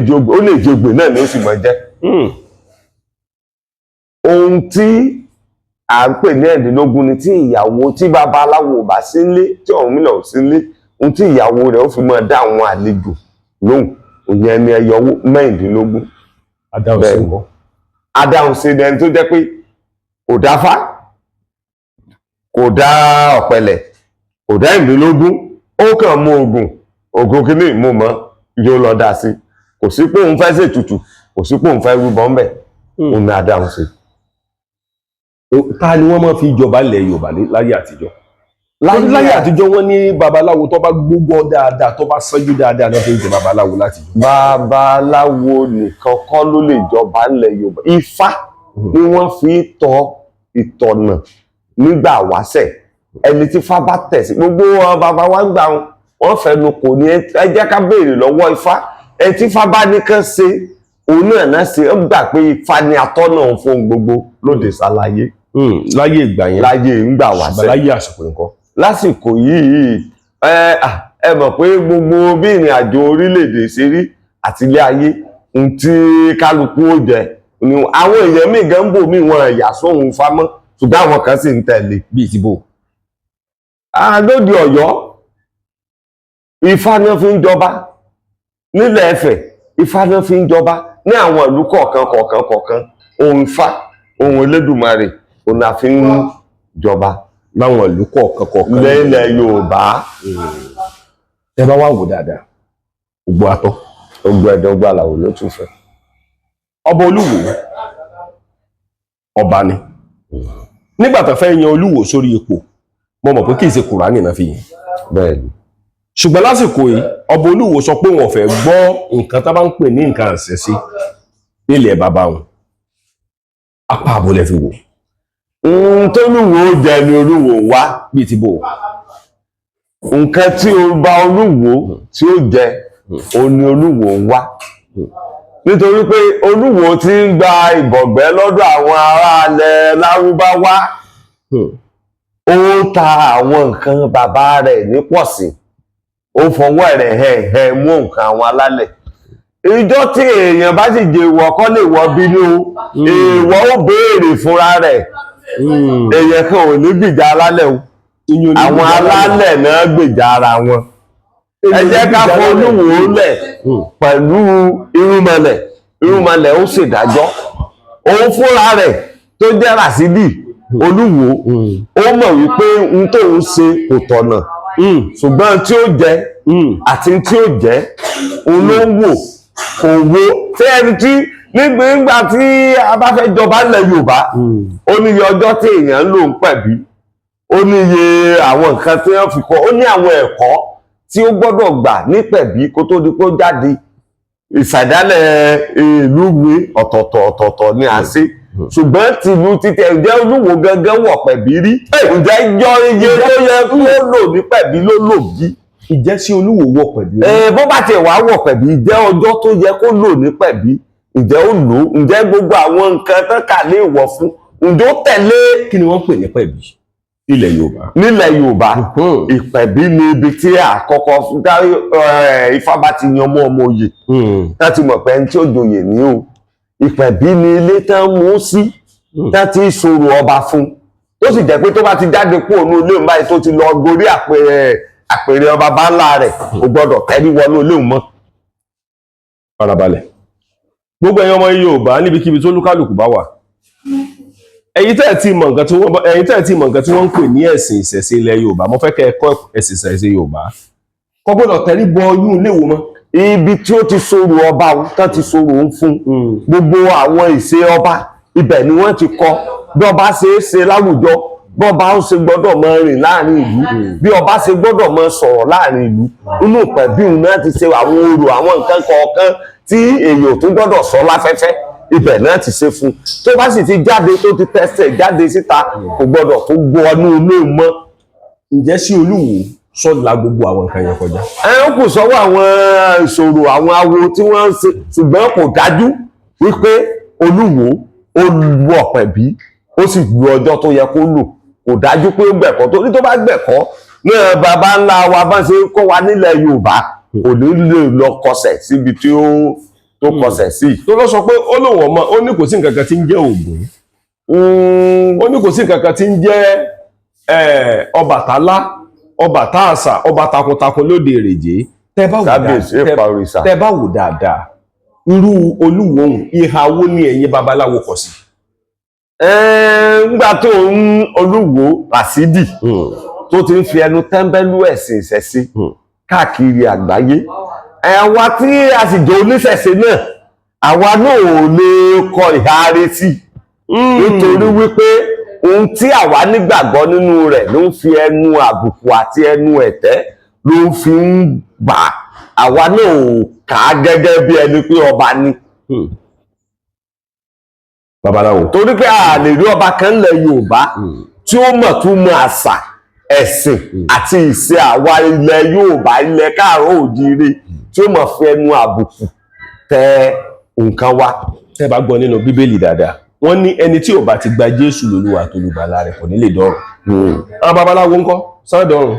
jògbè náà ni ó sì mọ̀ jẹ́. Ohun tí à ń pè ní ẹ̀ẹ́dínlógún ni tí ìyàwó tí babaláwo ò bá sí nílé tí Ọ̀rúnmìlà ò sí nílé ohun tí ìyàwó rẹ̀ ó fi máa dá àwọn àlejò lóhùn òyìn ẹni ẹyọwó mẹ́rìndínlógún. Adáhunṣe ni ẹni tó jẹ́ pé kò dáfá kò dá ọ̀pẹ̀lẹ̀ kò dá ẹ̀ẹ́dínlógún ó kàn mú ògùn kìíní mú mọ́ yóò lọ dá sí kò sí pé òun fẹ́ ṣètùtù kò sí pé òun fẹ́ rúbọ ńbẹ̀ òun ni adáhunṣe. Ta ni wọ́n máa fi jọba ilẹ̀ Yorùbá láyé àtijọ́? Láyé àtijọ́ wọ́n ní babaláwo tó bá gbógbó dáadáa tó bá sọ́jú dáadáa náà fi ń jẹ babaláwo láti jọ. Babaláwo nìkan kọ́ ló lè jọba ilẹ̀ Yorùbá. Ifá ni wọ́n fi tọ ìtọ̀nà nígbà wáṣẹ̀ ẹni tí Ifá bá tẹ̀ sí gbogbo bàbá wa gbà wọ́n fẹnu kò ní ẹ jẹ́ ká béèrè lọ́wọ́ Ifá ẹ tí Ifá bá ní kán ṣe òun náà ṣe ń gbà pé Ifá ni atọ́nà fún gbogbo lóde ṣàlàyé. Láyé ìgbà yẹn láyé ìgbà wáṣẹ̀ láyé àsìkò nǹkan. Lásìkò yìí ẹ mọ̀ pé gbogbo bí ìrìn àjò orílẹ̀-èdè ṣe rí àti ilé ayé ohun tí kálukú ó jẹ ni àwọn èèyàn míì gan ń bò mí wọn ẹ̀yà sóhun fámọ́ ṣùgbọ́n àwọn kan sì ń tẹ̀lé. Bíi ti bò. Lóde Ọ̀yọ́ Ifá náà fi ń jọba nílẹ̀ Ẹ̀fẹ̀ Ifá náà fi ń jọba ní àwọn ìlú kọ̀ọ̀kan ohun Ifá ohun Elédùmarè òun náà fi ń jọba láwọn ìlú kọ̀ọ̀kan lẹ́lẹ̀ Yorùbá. Ẹ bá wà wò dáadáa ògbó atọ́ ògbó ẹ̀dọ́ gbà làwọn ló tún fẹ́. Ọba Olúwo ọba ni nígbà tó fẹ́ yan Olúwo sórí ipò mo mọ̀ pé kì í ṣe Kùránì náà fi yìn. Bẹ́ẹ̀ni. Ṣùgbọ́n lásìkò yìí Ọba Olúwo sọ pé wọn fẹ́ gbọ́ nǹkan tá bá ń pè ní nǹkan àṣẹṣe nílẹ̀ bàbá wọn apá àbólẹ̀ fi wò. Tólúwo jẹ ni Olúwo wá bíi ti bò. Nǹkan tí ọba Olúwo tí ó jẹ òun ni Olúwo wá nítorí pé Olúwo ti ń gba ìbọ̀gbẹ́ lọ́dọ̀ àwọn aráalẹ̀ Lárúbáwá ó ta àwọn nǹkan bàbá rẹ̀ ní pọ̀sí ó fọwọ́ rẹ̀ hẹ̀ mú nǹkan àwọn alálẹ̀. Ìjọ tí èèyàn bá sì jẹ ìwọ̀ kọ́ lè wọ bínú èèwọ̀ ó béèrè fúnra rẹ̀ èèyàn kan ò ní gbìjà alálẹ̀ o àwọn alálẹ̀ náà gbìjà ara wọn ẹ jẹ́ ká fọ Olúwo lẹ̀ pẹ̀lú irúnmọlẹ̀ ó ṣèdájọ́ òun fúnra rẹ̀ tó jẹ́ Ràsídì Olúwo ó mọ̀ wípé n tóun ṣe kò tọ̀nà ṣùgbọ́n tí ó jẹ àti tí ó jẹ òun ló ń wò kò wo tí ẹni tí nígbà tí a bá fẹ́ jọba ilẹ̀ Yorùbá ó níye ọjọ́ tí èèyàn lò ń pẹ̀bí ó níye àwọn nǹkan tí wọ́n fi kọ́ ó ní àwọn ẹ̀kọ́ tí ó gbọ́dọ̀ gbà ní pẹ̀bí kó tó di pé ó jáde ìṣàdálẹ̀ ìlú mi ọ̀tọ̀ọ̀tọ̀ ni à ń ṣe ṣùgbọ́n tìlú títẹ̀ ǹjẹ́ Olúwo gangan wọ̀ pẹ̀bí rí ǹjẹ́ yọ iye tó yẹ kó lò ní pẹ̀bí ló lò bí. Ìjẹ́ sí Olúwo wọ̀ pẹ̀bí rí. Bó bá tiẹ̀ wá wọ̀ pẹ̀bí ǹjẹ́ ọjọ́ tó yẹ kó lò ní pẹ̀bí ǹjẹ́ ó lò ǹjẹ́ gbogbo àwọn nǹkan tán kà lè wọ̀ fún ǹjẹ́ ó tẹ̀lé. Kí ni wọ́n pè ní pẹ̀bí nílẹ̀ Yorùbá? Nílẹ̀ Yorùbá ìpẹ̀bí ni ibi tí àkọ́kọ́ Ifá bá ti yan mọ́ ọmọ oyè láti mọ̀ pé ẹni tí ó joyè ní o ìpẹ̀bí ni ilé tán mú sí tán ti sọ̀rọ̀ ọba fún ó sì jẹ́ pé tó bá ti jáde kúrò ní ilé ìbáyìí tó ti lọ gorí àpèrè ọba bá ńlá rẹ̀ kò gbọ́dọ̀ tẹ́rí wọnú ilé mọ́. Farabalẹ̀ gbogbo ẹ̀yin ọmọ Yorùbá níbikíbi tó lúkálùkù bá wà ẹ̀yin tẹ́ ẹ̀ tí mọ̀ nǹkan tí wọ́n ń pè ní ẹ̀sìn ìṣẹ̀ṣe ilẹ̀ Yorùbá mo fẹ́ kẹ́ ẹ kọ́ ẹ̀sìn ìṣẹ̀ṣe Yorùbá kò gbọ́dọ̀ tẹ́rí bọ oyún ilé wo mọ́. Ibi tí ó ti sọ̀rọ̀ ọba tán ti sọ̀rọ̀ ń fún gbogbo àwọn ìṣe ọba ibẹ̀ ni wọ́n ti kọ́ bí ọba ṣe é ṣe láwùjọ bí ọba ó ṣe gbọ́dọ̀ máa rìn láàrin ìlú bí ọba ṣe gbọ́dọ̀ máa sọ̀rọ̀ láàrin ìlú inú pẹ̀bí náà ti ṣe àwọn orò àwọn nǹkan kọ̀ọ̀kan tí èèyàn tó gbọ́dọ̀ sọ láfẹ́fẹ́ ibẹ̀ náà ti ṣe fún tó bá sì ti jáde tó ti tẹsẹ̀ jáde síta kò gbọ́dọ̀ tó gbọ́ ọnú ilé mọ́. Ǹjẹ́ sí Olúwo sọ́la gbogbo àwọn nǹkan yẹn kọjá? Ó kù sọ́wọ́ àwọn ìṣòro àwọn awo tí wọ́n ń ṣe ṣùgbọ́n kò dájú wípé Olúwo ó wọ̀ pẹ̀bí ó sì lu ọjọ́ tó yẹ kó lò kò dájú pé ó gbẹ̀kọ́ torí tó bá gbẹ̀kọ́ náà bàbá ńlá wa bá ṣe kọ́ wa nílẹ̀ Yorùbá kò ní lè lọ kọsẹ̀ síbi tí ó tó kọsẹ̀ sí. Tó lọ sọ pé ó lòun ọmọ ó ní kò sí nǹkan kan tí ń jẹ́ Ògún ó ní kò sí nǹkan kan tí ń jẹ́ Ọbàtálá ọba táàsà ọba takuntakun lóde èrèjé tẹ́ bá wò dáadáa irú Olúwo ìhà wo ni ẹ̀yin babaláwo kọ sí. Ńgbà tó ń Olúwo Ràsídì tó ti ń fi ẹnu tẹ́ńbẹ́lú ẹ̀sìn ìṣẹ̀ṣe káàkiri àgbáyé àwa tí a sì jẹ́ oníṣẹ̀ṣe náà àwa náà ò lè kọ ìhà rẹ̀ sí nítorí wípé ohun tí àwa nígbàgbọ́ nínú rẹ̀ ló ń fi ẹnu àbùkù àti ẹnu ẹ̀tẹ́ ló ń fi ń bà àwa náà ò kà á gẹ́gẹ́ bí ẹni pé ọba ni. Babaláwo. Torí pé a lè rí ọba kan lẹ̀ Yorùbá tí ó mọ̀ tún mọ àṣà ẹ̀sìn àti ìṣe àwa ilẹ̀ Yorùbá ilẹ̀ káàárọ̀ oòjíire tí ó mọ̀ fi ẹnu àbùkù tẹ nǹkan wa. Tẹ́ bá gbọ́ nínú Bíbélì dáadáa wọ́n ní ẹni tí ò bá ti gba Jésù lólúwa àtolùgbàlà rẹ̀ kò ní lè dọ̀run. Àwọn babaláwo ńkọ́ sọ́dọ̀run.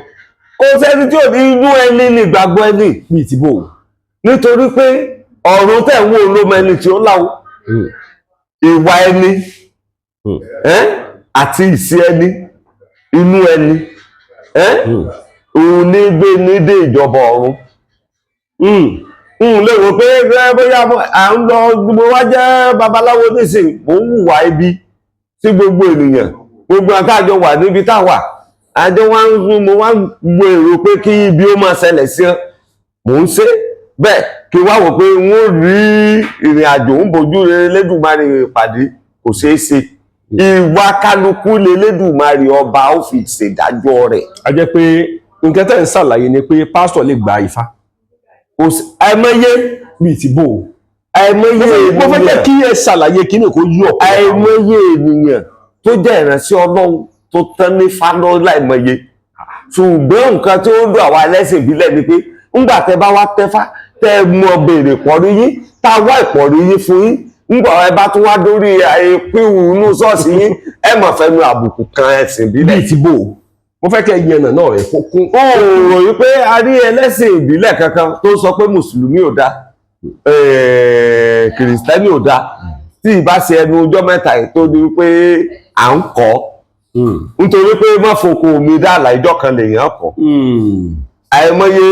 Kò sẹ́ni tí ò ní inú ẹni ní ìgbàgbọ́ ẹni. Bíi ti bò. Nítorí pé ọ̀run tẹ̀ ń wò ló mọ ẹni tí ó láwo. Ìwà ẹni àti ìṣe ẹni inú ẹni òun ní gbé ní dé ìjọba ọ̀run. Lè rò pé bóyá à ń lọ mo wá jẹ́ babaláwo nísìn mò ń hùwà ibi sí gbogbo ènìyàn gbogbo àtàjọ wà níbi táwà àjọ mo wá ń gbọ́ èrò pé kí ibi ó máa ṣẹlẹ̀ sí ọ mò ń ṣe bẹ́ẹ̀ kí wá wò pé wọ́n rí ìrìn àjò ń bójú Elédùmarè pàdé kò ṣeé ṣe ìwà kálukú l'Elédùmarè ọba ó fi ṣèdájọ́ rẹ̀. A jẹ́ pé nǹkan tẹ́ ń ṣàlàyé ni pé pásítọ̀ lè gba Ifá. Àìmọye bíi ti bò. Àìmọye ènìyàn mo fẹ́ jẹ́ kí ẹ ṣàlàyé kíní kó yí ọ̀pọ̀. Àìmọye ènìyàn tó jẹ́ ìránṣẹ́ Ọlọ́run tó tán ní fánà láìmọye ṣùgbọ́n nǹkan tí ó ń dùn àwa ẹlẹ́sìn ìbílẹ̀ ni pé ńgbà tẹ́ bá wá tẹ́fá tẹ́ mọ béèrè pọ̀rí yín tá a wá ìpọ̀rí yín fún yín ńgbà ẹ bá tún wá dórí àìpínwù inú ṣọ́ọ̀ṣì yín ẹ mọ̀ fẹ́nu àbùkù kan ẹ̀sìn ìbílẹ̀. Bíi ti bò mo fẹ́ kẹ́ yẹn náà rẹ̀ kún. Ó rò yí pé a rí ẹlẹ́sìn ìbílẹ̀ kankan tó sọ pé mùsùlùmí ò dá kìrìsìtẹ́nì ò dá tí ìbá ṣe ẹnu ọjọ́ mẹ́ta tó di pé à ń kọ́ nítorí pé má foko mi dá àlà ìjọ kan lèèyàn kọ́ àìmọye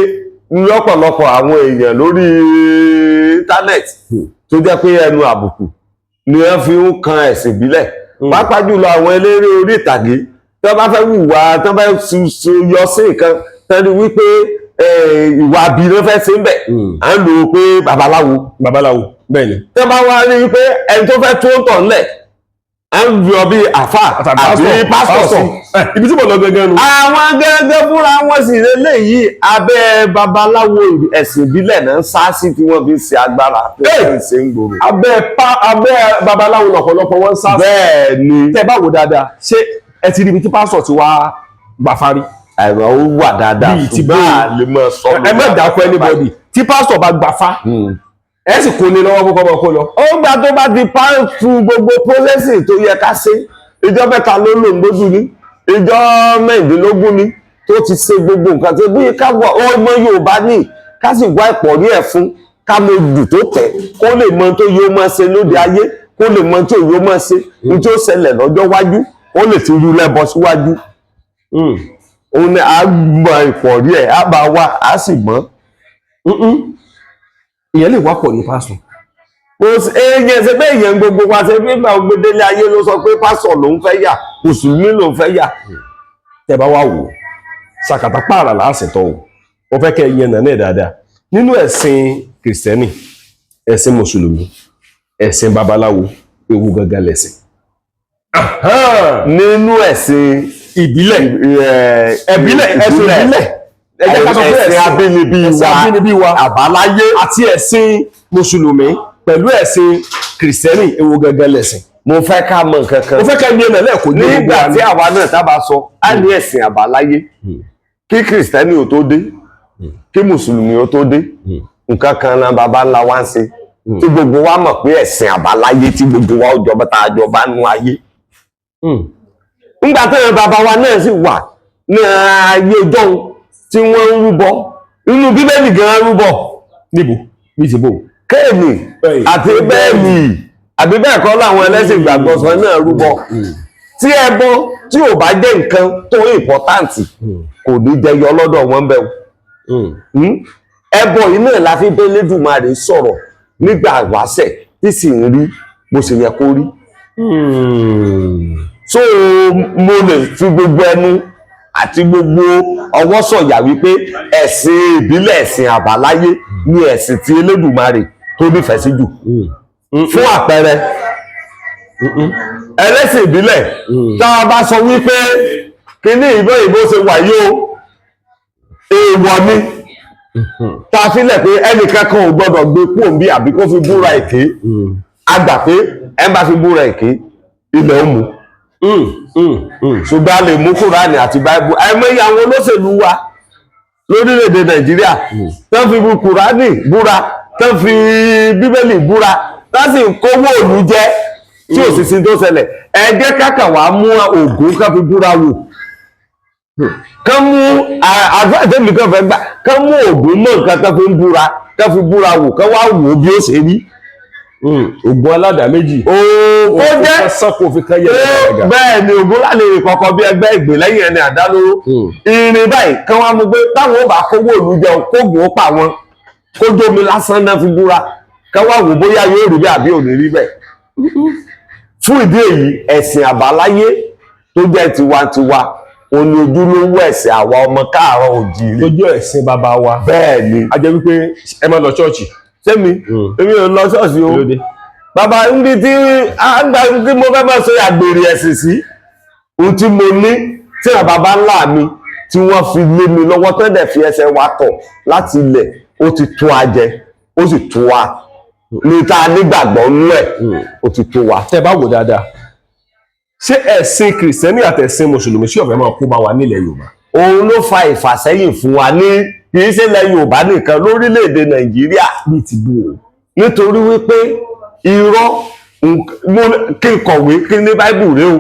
lọ́pọ̀lọpọ̀ àwọn èèyàn lórí íńtánẹ́ẹ̀tì tó jẹ́ pé ẹnu àbùkù ni wọ́n fi ń kan ẹ̀sìn ìbílẹ̀ pàápàá jùlọ àwọn eléré orí ìtàgé tó bá fẹ́ hùwà tó bá yọ sí nǹkan tó ní wípé ìwà àbí ló fẹ́ sí ń bẹ̀ à ń lò ó pé babaláwo bẹ́ẹ̀ ni tó bá wá rí wípé ẹni tó fẹ́ tó ń tọ̀ ńlẹ̀ à ń yọ bí àfà àbí pásítọ̀ sí ibi tí mo lọ gẹ́gẹ́ nu. àwọn gẹ́gẹ́ fúnra wọn sì lélẹ́yìí abẹ́ babaláwo ẹ̀sìn ìbílẹ̀ náà ń sá sí tí wọ́n fi ṣe agbára tó ń ṣe ń gbòòrò. abẹ́ babaláwo lọ́pọ̀lọpọ̀ wọ́n ń sá sí. bẹ́ẹ̀ ni tẹ́ bá wò dáadáa ṣé ẹ ti rí ibi tí pásítọ̀ ti wá gbà fárí. àìrọ̀ ó wà dáadáa ṣùgbọ́n àlè mọ́ sọ ẹ má dákọ anybody tí pásítọ̀ bá gbà fá ẹ sì kó ní lọ́wọ́ kókó kó lọ. ó gbà tó bá ti pàǹtù gbogbo processing tó yẹ ká ṣe ìjọ mẹ́ta ló lò ń gbójú ní ìjọ mẹ́rìndínlógún ni tó ti ṣe gbogbo nǹkan tó bí ká wọ ọmọ Yorùbá ní ká sì wá ìpọ̀rí ẹ̀ fún ká mo dù tó tẹ̀ kó lè mọ tó yóò máa ṣe lóde ayé kó lè mọ tó yóò máa ṣe ní tó ṣẹlẹ̀ lọ́jọ́ wájú ó lè ti rú lẹ́bọ síwájú. òun ni a mọ ìpọ̀rí ẹ̀ á bá wá á sì mọ́. ìyẹn lè wá pọ̀ ní pásítọ̀. èèyàn ṣe pé èèyàn gbogbo wa ṣe pé ìgbà ògbédélé ayé ló sọ pé pásítọ̀ ló ń fẹ́ yà mùsùlùmí ló ń fẹ́ yà. tẹ́ bá wá wò ṣàkàtà pààrà láàṣẹtọ̀ o ó fẹ́ kẹ́ yẹn nàní ẹ̀ dáadáa nínú ẹ̀sìn kìrìsìtẹ́nì ẹ̀sìn mùsùlùmí ẹ̀sìn babaláwo ewu gangan lẹ̀sìn. nínú ẹ̀sìn ìbílẹ̀ ẹ̀sìn ìbílẹ̀ ẹ̀sìn abínibí wa àbáláyé àti ẹ̀sìn mùsùlùmí pẹ̀lú ẹ̀sìn kìrìsìtẹ́nì ewu gangan lẹ̀sìn. mo fẹ́ ká mọ̀ kankan. mo fẹ́ ká ní ẹ̀mẹ̀ lẹ́ẹ̀kọ́ ní nígbà tí àwa náà tábà sọ á ní ẹ̀sìn àbáláyé kí kìrìsìtẹ́nì ò tó dé kí mùsùlùmí ò tó dé nǹkan kan náà bàbá ńlá wa ń ṣe tí gbogbo wa mọ̀ pé ẹ̀sìn àbáláyé tí gbogbo wa ó jọba tá a jọba nú ayé. nígbà táwọn bàbá wa náà sì wà ní ayé ọjọ́ tí wọ́n ń rúbọ inú bíbélì gan-an rúbọ. níbo bí ti bò. kéènì àti bẹ́ẹ̀lì àbí bẹ́ẹ̀ kọ́ láwọn ẹlẹ́sìn ìgbàgbọ́ sọ náà rúbọ tí ẹbọ tí ò bá jẹ́ nǹkan tó ìpọ́táǹtì kò ní jẹyọ lọ́dọ̀ wọn bẹ́ẹ̀ ẹbọ yìí náà la fi b'Ẹlẹ́dùmarè sọ̀rọ̀ nígbà wáṣẹ̀ tí sì ń rí bó ṣe yẹ kó rí. so mo lè fi gbogbo ẹnu àti gbogbo ọwọ́ sọ̀yà wípé ẹ̀sìn ìbílẹ̀ ẹ̀sìn àbáláyé ni ẹ̀sìn tí Ẹlẹ́dùmarè tó nífẹ̀ẹ́ sí jù. fún àpẹẹrẹ ẹlẹ́sìn ìbílẹ̀ tá a bá sọ wípé kíní ìbọn ìbò ṣe wà yóò èèwọ̀ ni tá a filẹ̀ pé ẹnìkan kan ò gbọ́dọ̀ gbé pòǹbí àbí kó fi búra èké a gbà pé ẹ bá fi búra èké ilẹ̀ ó mu ṣùgbọ́n a lè mú Kùránì àti Báíbù àìmọye àwọn olóṣèlú wa lórílẹ̀‐èdè Nàìjíríà tán fi Kùránì búra tán fi Bíbélì búra tán sì kówó òlú jẹ tí ò sì sí tó ṣẹlẹ̀ ẹ jẹ́ kákà wá mú Ògún ká fi búra wò kán mú àdúrà kan fẹ́ gbà kán mú Ògún mọ́ nǹkan tán fi ń búra ká fi búra wò kán wá wò ó bí ó ṣe rí. Ògún aládàá méjì ó jẹ́ sọ́kò fi kan yẹ ẹ̀gà. bẹ́ẹ̀ ni Ògún lálẹ́ kọ̀ọ̀kan bí ẹgbẹ́ ìgbè lẹ́yìn ẹni àdálóró irin báyìí kán wá mú pé táwọn ò bá kówó òlú jẹun kóògùn ó pa wọn kójómi lásán náà fi búra kán wá wò bóyá yóò rí bẹ́ẹ̀ àbí ò ní rí bẹ́ẹ̀. fún ìdí èyí ẹ̀sìn àbáláyé tó jẹ́ tiwantiwa òní ojúlówó ẹ̀sìn àwa ọmọ káàárọ̀ oòjíire. tó jẹ́ ẹ̀sìn bàbá wa. bẹ́ẹ̀ ni. a jẹ́ wípé ẹ máa lọ ṣọ́ọ̀ṣì. sẹ́mi èmi ò lọ ṣọ́ọ̀ṣì o. bàbá níbi tí àgbà tí mo fẹ́ máa ṣe àgbèrè ẹ̀sìn sí ohun tí mo ní tí bàbá ńlá mi tí wọ́n fi lé mi lọ́wọ́ tó dẹ̀ fi ẹsẹ̀ wa tọ̀ láti ilẹ̀ ó ti tó a jẹ ó sì tó wa ní ta nígbàgbọ́ nú ẹ̀ ó ti tó wa. tẹ́ bá wò dáadáa ṣé ẹ̀sìn kìrìsìtẹ́nì àtẹ̀sìn mùsùlùmí sí ọ̀fẹ́ máa kó bá wa nílẹ̀ Yorùbá. òun ló fa ìfàsẹ́yìn fún wa ní kì í ṣe ilẹ̀ Yorùbá nìkan lórílẹ̀‐èdè Nàìjíríà ní ti bú o. nítorí wípé irọ́ kí n kọ̀wé kí ní Báíbù rẹ o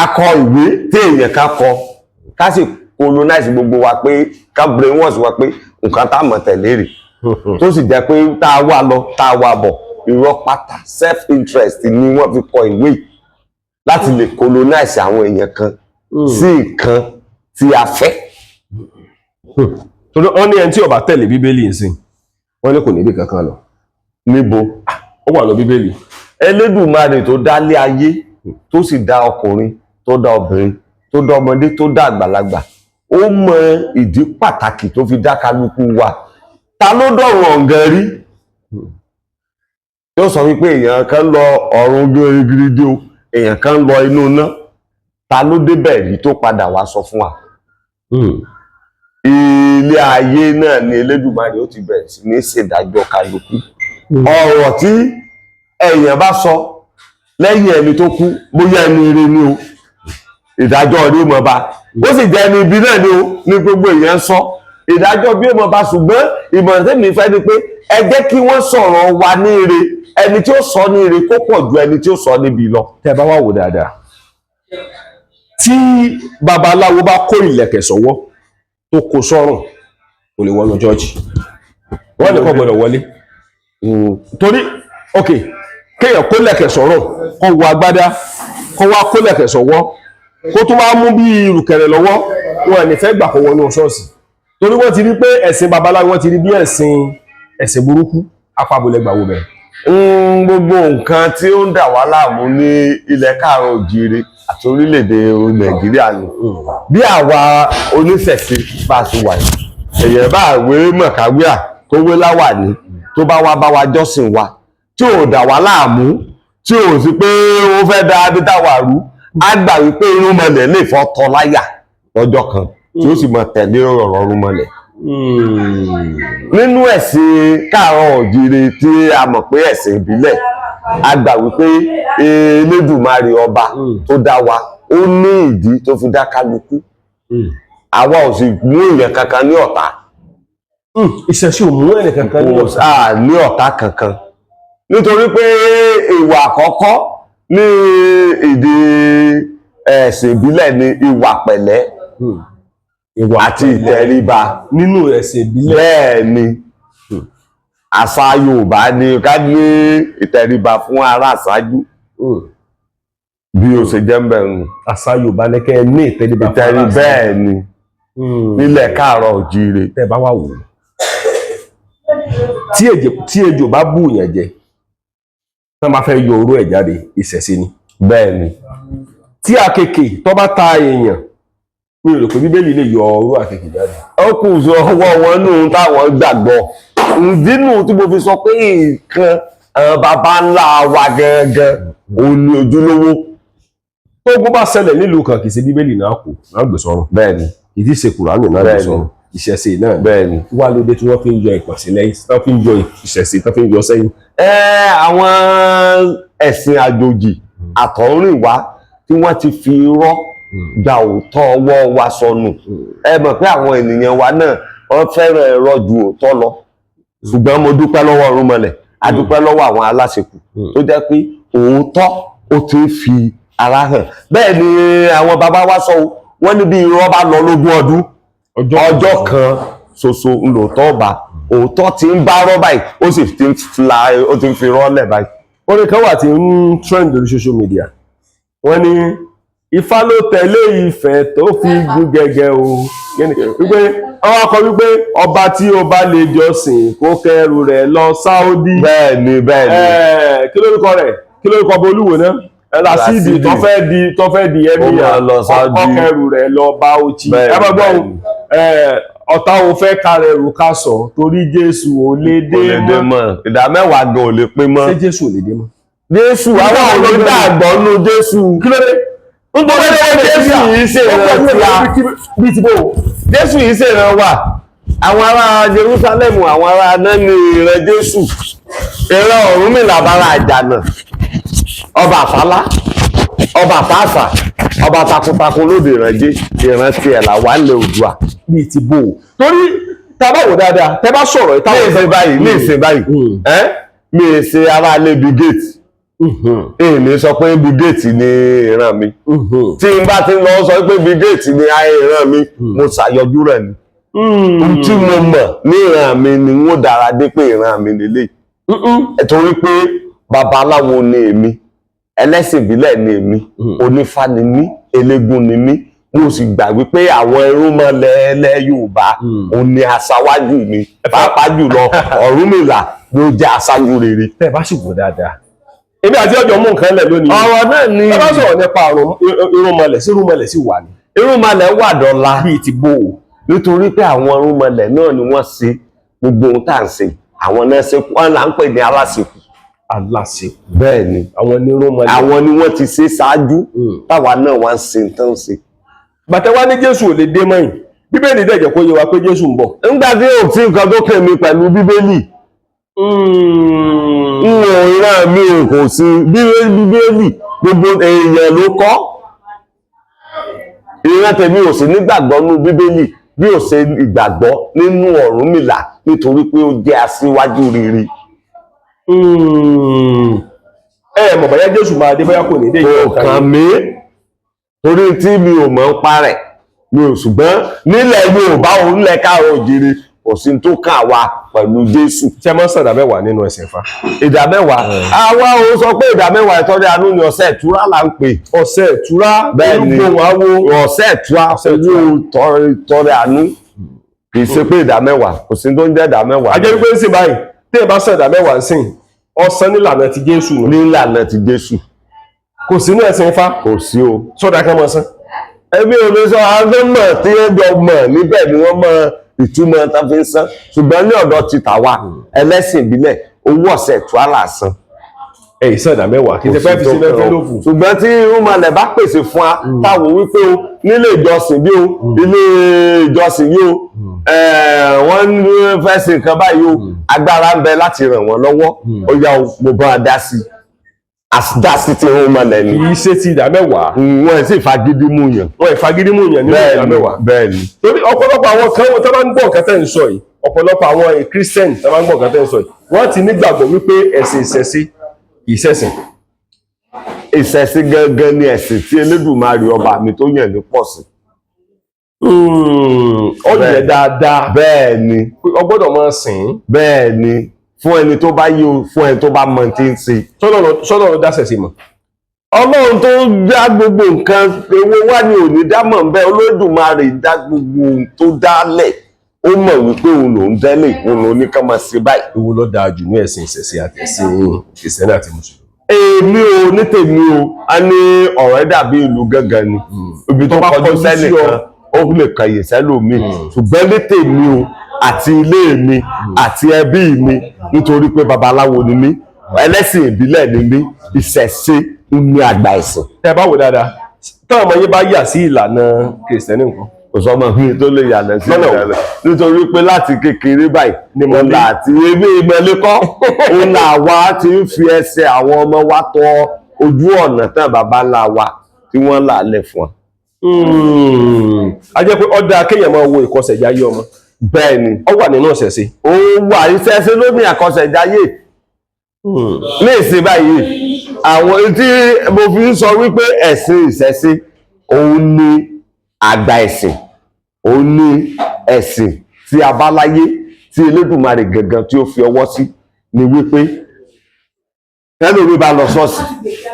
akọ ìwé tí èèyàn ká kọ ká sì colonize gbogbo wa pé ká brainwash wa pé nǹkan tá a mọ̀ tẹ̀lé rè tó sì jẹ́ pé tá a wà lọ tá a wà bọ̀ irọ́ pátá self interest ni wọ́n fi kọ ìwé láti lè colonize àwọn èèyàn kan sí nǹkan tí a fẹ́. torí wọ́n ní ẹni tí ó bá tẹ̀lé bíbélì nsìn wọ́n ní kò níbi kankan lọ. níbo ó wà lọ bíbélì. Elédùmarè tó dálé ayé tó sì dá ọkùnrin tó dá obìnrin tó dá ọmọdé tó dá àgbàlagbà ó mọ ìdí pàtàkì tó fi dá kálukú wa. Ta ló dọ̀rùn ọ̀ǹgàn rí yóò sọ wípé èèyàn kan lọ ọ̀run gírígírí o èèyàn kan lọ inú iná. Ta ló débẹ̀ rí tó padà wá sọ fún wa. Ilé ayé náà ni Elédùmarè ó ti bẹ̀rẹ̀ sí ní ṣèdájọ́ kálukú. Ọ̀rọ̀ tí èèyàn bá sọ lẹ́yìn ẹni tó kú bóyá ẹni ire ni o ìdájọ́ orí mọ̀ bá ó sì jẹ́ ẹni ibi náà ni o ní gbogbo èèyàn sọ ìdájọ́ bí ó mọ̀ bá. Ṣùgbọ́n ìmọ̀ràn tèmi fẹ́ ni pé ẹ jẹ́ kí wọ́n sọ̀rọ̀ wa ní ire ẹni tí ó sọ ní ire kó pọ̀ ju ẹni tí ó sọ níbi lọ. Tẹ́ bá wá wò dáadáa tí babaláwo bá kó ìlẹ̀kẹ̀ sọ́wọ́ tó kó sọ́rùn kò lè wọnú chọ́ọ̀chì wọ́n ní kò gbọ́dọ̀ wọlé. Torí ok kéèyàn kó lẹ̀kẹ̀ sọ́rùn kó wọ agbádá kó wá kó lẹ̀kẹ̀ sọ́wọ́ kó tó wá mú bí ìrùkẹ̀rẹ̀ lọ́wọ́ wọn ní fẹ́ gbà kó wọnú ṣọ́ọ̀ṣì torí wọ́n ti rí pé ẹ̀sìn babaláwo wọ́n ti rí bí ẹ̀sìn burúkú apábọ̀lẹ̀ gbàwó bẹ̀rẹ̀. Gbogbo nǹkan tí ó ń dà wá láàmú ní ilẹ̀ káàárọ̀ oòjíire àti orílẹ̀-èdè Nàìjíríà ni bí àwa oníṣẹ̀ṣe bá ti wà yìí èèyàn bá wé mọ̀káwíà tó wé láwàní tó bá wá bá wa jọ́sìn wa tí ò dà wá láàmú tí ò sí pé ó fẹ́ da adétàwà rú á gbà wípé irúnmọlẹ̀ lè fọ́ tọ́ láyà lọ́jọ́ kan tí ó sì mọ tẹ̀lé ọ̀rọ̀ irúnmọlẹ̀. Nínú ẹ̀sìn káàárọ̀ oòjíire tí a mọ̀ pé ẹ̀sìn ìbílẹ̀ a gbà wípé Elédùmarè ọba tó dá wa ó ní ìdí tó fi dá kálukú àwa ò sì mú èèyàn kankan ní ọ̀tá. Ìṣẹ̀ṣe ò mú ẹnì kankan ní ọ̀tá kankan nítorí pé ìwà àkọ́kọ́ ní èdè ẹ̀sìn ìbílẹ̀ ni ìwà pẹ̀lẹ́ àti ìtẹríba nínú ẹ̀sìn ìbílẹ̀. Bẹ́ẹ̀ ni àṣà Yorùbá ni ká ní ìtẹríba fún ará àṣáájú bí ó ṣe jẹ́ mbẹ̀rún. Àṣà Yorùbá ní kẹ́ ní ìtẹríba fún ará àṣáájú. Bẹ́ẹ̀ ni nílẹ̀ káàárọ̀ oòjíire. Tẹ́ bá wà wò tí ejò bá bù yẹn jẹ tí wọ́n bá fẹ́ yọ oró ẹ̀ jáde ìṣẹ̀ṣe ni. Bẹ́ẹ̀ ni tí àkekè tó bá ta èèyàn mi ò rò pé Bíbélì lè yọ oró àkekè jáde. Ó kù sọ ọwọ́ wọn nù táwọn gbàgbọ́ ìdínú tí mo fi sọ pé nǹkan bàbá ńlá wa gangan òun ni ojúlówó. Tó gbọ́ bá ṣẹlẹ̀ nílùú kan kì í ṣe Bíbélì náà kù náà gbé sọ́run. Bẹ́ẹ̀ ni kì í ṣe Kùránì náà gbé sọ́run. Ìṣẹ̀ṣe náà bẹ́ẹ̀ ni wà lóde tí wọ́n fi ń yọ ìpàṣẹ lẹ́yìn tí wọ́n fi ń yọ ìṣẹ̀ṣe tí wọ́n fi ń yọ sẹ́yìn. Àwọn ẹ̀sìn àjòjì àtọ̀húnrìnwá tí wọ́n ti fi irọ́ gba òótọ́ ọwọ́ wa sọnù. Ẹ mọ̀ pé àwọn ènìyàn wa náà wọ́n fẹ́ràn ẹ̀rọ ju òótọ́ lọ. Ṣùgbọ́n mo dúpẹ́ lọ́wọ́ Ọ̀rúnmọlẹ̀ a dúpẹ́ lọ́wọ́ àwọn aláṣekù tó jẹ́ pé òótọ́ ó ti ń fi ara hàn. Bẹ́ẹ̀ ni àwọn bàbá wa sọ wọ́n ní bí irọ́ bá lọ lógún ọdún ọjọ́ kan ṣoṣo ńlòótọ́ ọba òótọ́ ti ń bá rọ́ báyìí ó sì ti ń fi rọ́lẹ̀ báyìí. Orin kan wà tí ń trend lórí social media wọ́n ní Ifá ló tẹ̀lé Ifẹ̀ tó fi gún gẹ́gẹ́ o wípé ọwọ́ akọ wípé ọba tí ó bá lè jọ́sìn kó kẹrù rẹ̀ lọ Sáúdí. Bẹ́ẹ̀ ni bẹ́ẹ̀ ni. Kí lórúkọ rẹ̀ kí lórúkọ bolúwo náà Lásìdì tó fẹ́ di ẹ̀míyà ọkọ kẹrù rẹ̀ lọ Bauchi. Ẹ bá gbọ́ ọ̀tá òun fẹ́ kárẹ̀ rù ká sọ torí Jésù ò lè dé mọ́. Ìdá mẹ́wàá gan ò lè pín mọ́. Ṣé Jésù ò lè dé mọ́? Jésù àwọn olùdàgbọ́ nù Jésù. Kí ló dé? Nítorí pé Jésù yìí ṣèrànwọ́ bí ti bò. Jésù yìí ṣèrànwọ́ àwọn ará Jerusalem àwọn ará náà ní ìran Jésù ìran Ọ̀rúnmìlà bára àjànà ọba àfálá ọba àfáàfà ọba takuntakun lóde ìrànjẹ ìran tiẹ̀ là wà lẹ Oòduà. Bí ti bò. Torí tá bá wò dáadáa tẹ́ bá sọ̀rọ̀ ìta ní ìsìn báyìí mi ì ṣe ará ilé Bill Gates èmi sọ pé Bill Gates ni ìran mi tí n bá ti lọ sọ pé Bill Gates ni ìran mi mo ṣàyọjú rẹ̀ ni tí mo mọ̀ ní ìran mi ni wọ́n dára dé pé ìran mi lélẹ̀ torí pé babaláwo ni èmi ẹlẹ́sìn ìbílẹ̀ ni èmi onífá ni mí eléégún ni mí mo sì gbà wípé àwọn irúnmọlẹ̀ ilẹ̀ Yorùbá òun ni aṣáájú mi pàápàá jùlọ Ọ̀rúnmìlà ló jẹ́ aṣáájú rere. tẹ́ bá sì wò dáadáa èmi àti ọjọ́ mú nǹkan lẹ̀ lónìí. ọ̀rọ̀ náà ni ẹ bá sọ̀rọ̀ nípa irúnmọlẹ̀ sí wà ní. irúnmọlẹ̀ wà dọ́là bíi ti bó o. nítorí pé àwọn irúnmọlẹ̀ náà ni wọ́n ṣe gbogbo ohun tá à ń ṣe àwọn náà ṣe wọ́n là ń pè ní aláṣekù. aláṣekù. bẹ́ẹ̀ ni àwọn ní irúnmọlẹ̀. àwọn ni wọ́n ti ṣe ṣáájú táwa náà wá ń ṣe nǹkan ṣe. bàtẹ́ wá ní Jésù ò lè dé mọ́yìn Bíbélì dẹ̀ jẹ́ kó yé wa pé Jésù ń bọ̀. nígbà tí ò tí nǹkan tó kẹ́ mi pẹ̀lú Bíbélì ìran mi kò sí Bíbélì gbogbo èèyàn ló kọ́ ìran tèmi ò sí nígbàgbọ́ nínú Bíbélì bí ò ṣe ìgbàgbọ́ nínú Ọ̀rúnmìlà nítorí pé ó jẹ́ aṣíwájú rere. Mọ̀ bóyá Jésù máa dé bóyá kò ní dé ìjọ kan mi torí tí mi ò mọ̀ ń parẹ̀ mi ò ṣùgbọ́n nílẹ̀ Yorùbá òun lẹ̀ káàárọ̀ oòjíire kò sí tó kàn wá pẹ̀lú Jésù. Ṣé mọ́ sàn ìdámẹ́wàá nínú ẹ̀sìn Ifá? Ìdámẹ́wàá àwa ò sọ pé ìdámẹ́wàá ìtọ́jú àánú ni ọ̀sẹ̀ ìtura là ń pè. Ọ̀sẹ̀ ìtura bẹ́ẹ̀ni ọ̀sẹ̀ ìtura owó ìtọrẹ àánú kì í ṣe pé ìdámẹ́wàá kò sí tó ń jẹ́ ìdámẹ́wàá. Ajẹ́ wípé ń sìn báyìí tí ẹ bá sàn ìdámẹ́wàá ń sìn ọ̀sán nílànà ti Jésù. nílànà ti Jésù. Kò sí ní ẹ̀sìn Ifá. kò sí o. Sọ́dà kan mọ̀ sán. Ẹbí ò lè sọ agbẹ́mọ̀ tí ó jọ mọ̀ níbẹ̀ ni wọ́n mọ̀ ìtumọ̀ tá fi ń san ṣùgbọ́n ní ọ̀dọ̀ ti tàwa ẹlẹ́sìn ìbílẹ̀ owó ọ̀sẹ̀ ìtura là san. Ìsàn ìdámẹ́wàá kì í ṣe pé fi sí mẹ́fẹ́ lófù. ṣùgbọ́n tí irúnmọlẹ̀ bá pèsè fún wa táwọn wípé o nílé ìjọsìn bí o ilé ìjọsìn yìí o wọ́n fẹ́ ṣe nǹkan báyìí o agbára ń bẹ láti ràn wọ́n lọ́wọ́ ó yá o mo bá a dá sí àdásí tí wọ́n mọ̀lẹ̀ ni. Kì í ṣe ti ìdámẹ́wàá. Wọ́n sì fagídí mú yàn. Wọ́n ìfagídí mú yàn nínú ìdámẹ́wàá. Bẹ́ẹ̀ni. Torí ọ̀pọ̀lọpọ̀ àwọn kan tó bá ń gbọ́ nǹkan tẹ́ ń sọ yìí ọ̀pọ̀lọpọ̀ àwọn Christian tó bá ń gbọ́ nǹkan tẹ́ ń sọ yìí wọ́n ti nígbàgbọ́ wípé ẹ̀sìn ìṣẹ̀ṣe ìṣẹ̀sìn. Ìṣẹ̀ṣe gangan ni ẹ̀sìn tí Elédùmarè ọba mi tó yàn ní pọ̀ sí. Ó yẹ dáadáa. Bẹ́ẹ̀ni. Ó gbọ́dọ̀ máa sìn. Bẹ́ẹ̀ni. Fún ẹni tó bá yí o fún ẹni tó bá mọ tí ń ṣe. Sọ́lọ́run dáṣẹ̀ sí mọ̀. Ọlọ́run tó dá gbogbo nǹkan ewé wá ní òní dámọ̀ ń bẹ́ Olódùmarè dá gbogbo ohun tó dálẹ̀ ó mọ̀ wípé òun lòún dẹ́lẹ̀ òun lòún ní ká máa ṣe báyìí. Ewu ló dáa jù ní ẹ̀sìn ìṣẹ̀ṣe àti ẹ̀sìn Kìrìsìtẹ́nì àti Mùsùlùmí. Èmi ò ní tèmi o a ní ọ̀rọ̀ ẹ̀ dàbí ìlú gángan ni ibi tó kọjú sẹ́nìkan ó lè kàyè sẹ́lòmíì ṣùgbọ́n ní tèmi o àti ilé mi àti ẹbí mi nítorí pé babaláwo ni mí ẹlẹ́sìn ìbílẹ̀ ni mí ìṣẹ̀ṣe ní àgbà ẹ̀sìn. Tẹ́ bá wò dáadáa táwọn ọmọ yín bá yà sí ìlànà Kìrìsìtẹ́nì nǹkan. Kò sọmọ mi tó lè yànà sí ìlànà nítorí pé láti kékeré báyìí ni mo là àti ewé ìmọ̀lẹ́kọ́ òun là wá ti ń fi ẹsẹ̀ àwọn ọmọ wa tọ ojú ọ̀nà tán bàbá ńlá wa tí wọ́n là lẹ̀ fún wa. A jẹ́ pé ọ̀dà kéèyàn máa wo ìkọsẹ̀jáyé ọmọ. Bẹ́ẹ̀ni. Ó wà nínú ìṣẹ̀ṣe. Ó wà ìṣẹ̀ṣe ló ní àkọsẹ̀jáyé. Ní ìsìn báyìí àwọn tí mo fi ń sọ wípé ẹ̀sìn ìṣẹ̀ṣe òun ni àgbà ẹ̀sìn òun ni ẹ̀sìn tí a bá láyé tí Elédùmarè gangan tí ó fi ọwọ́ sí ni wípé tẹ́lẹ̀ mi bá lọ ṣọ́ọ̀ṣì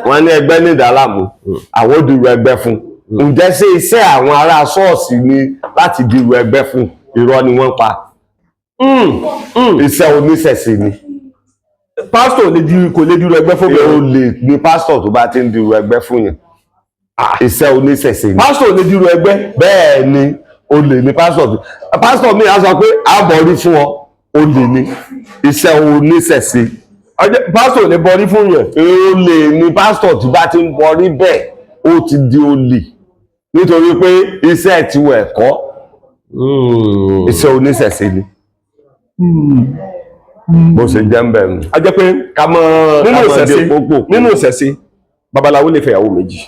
wọ́n ní ẹgbẹ́ ní ìdálàmú àwọn òdìrú ẹgbẹ́ fún ǹjẹ́ ṣé iṣẹ́ àwọn ará ṣọ́ọ̀ṣì ni láti dìrú ẹgbẹ́ fún irọ́ ni wọ́n pa iṣẹ́ oníṣẹ̀ṣe ni. Pásítọ̀ kò lè dìrú ẹgbẹ́ fún mi. ó lè ní pásítọ̀ tó bá ti ń dìrú ẹgbẹ́ fún yẹn iṣẹ́ oníṣẹ̀ṣe ni. Pásítọ̀ lè dìrú ẹgbẹ́. Bẹ́ẹ̀ ni o lè ní pásítọ̀ mi á sọ pé àbọ̀rí fún ọ o lè ní iṣẹ́ oníṣẹ̀ṣe. Pásítọ̀ lè bọrí fún yẹn. O lè ní pásítọ̀ tó bá ti ń bọrí bẹ́ẹ̀ ó ti di olè nítorí pé iṣẹ́ tiwọn ẹ̀kọ́ iṣẹ́ oníṣẹ̀ṣe ni. Bó ṣe jẹ́ ń bẹ̀rù. A jẹ́ pé nínú ìṣẹ̀ṣe babaláwo lè fẹ́yàwó méjì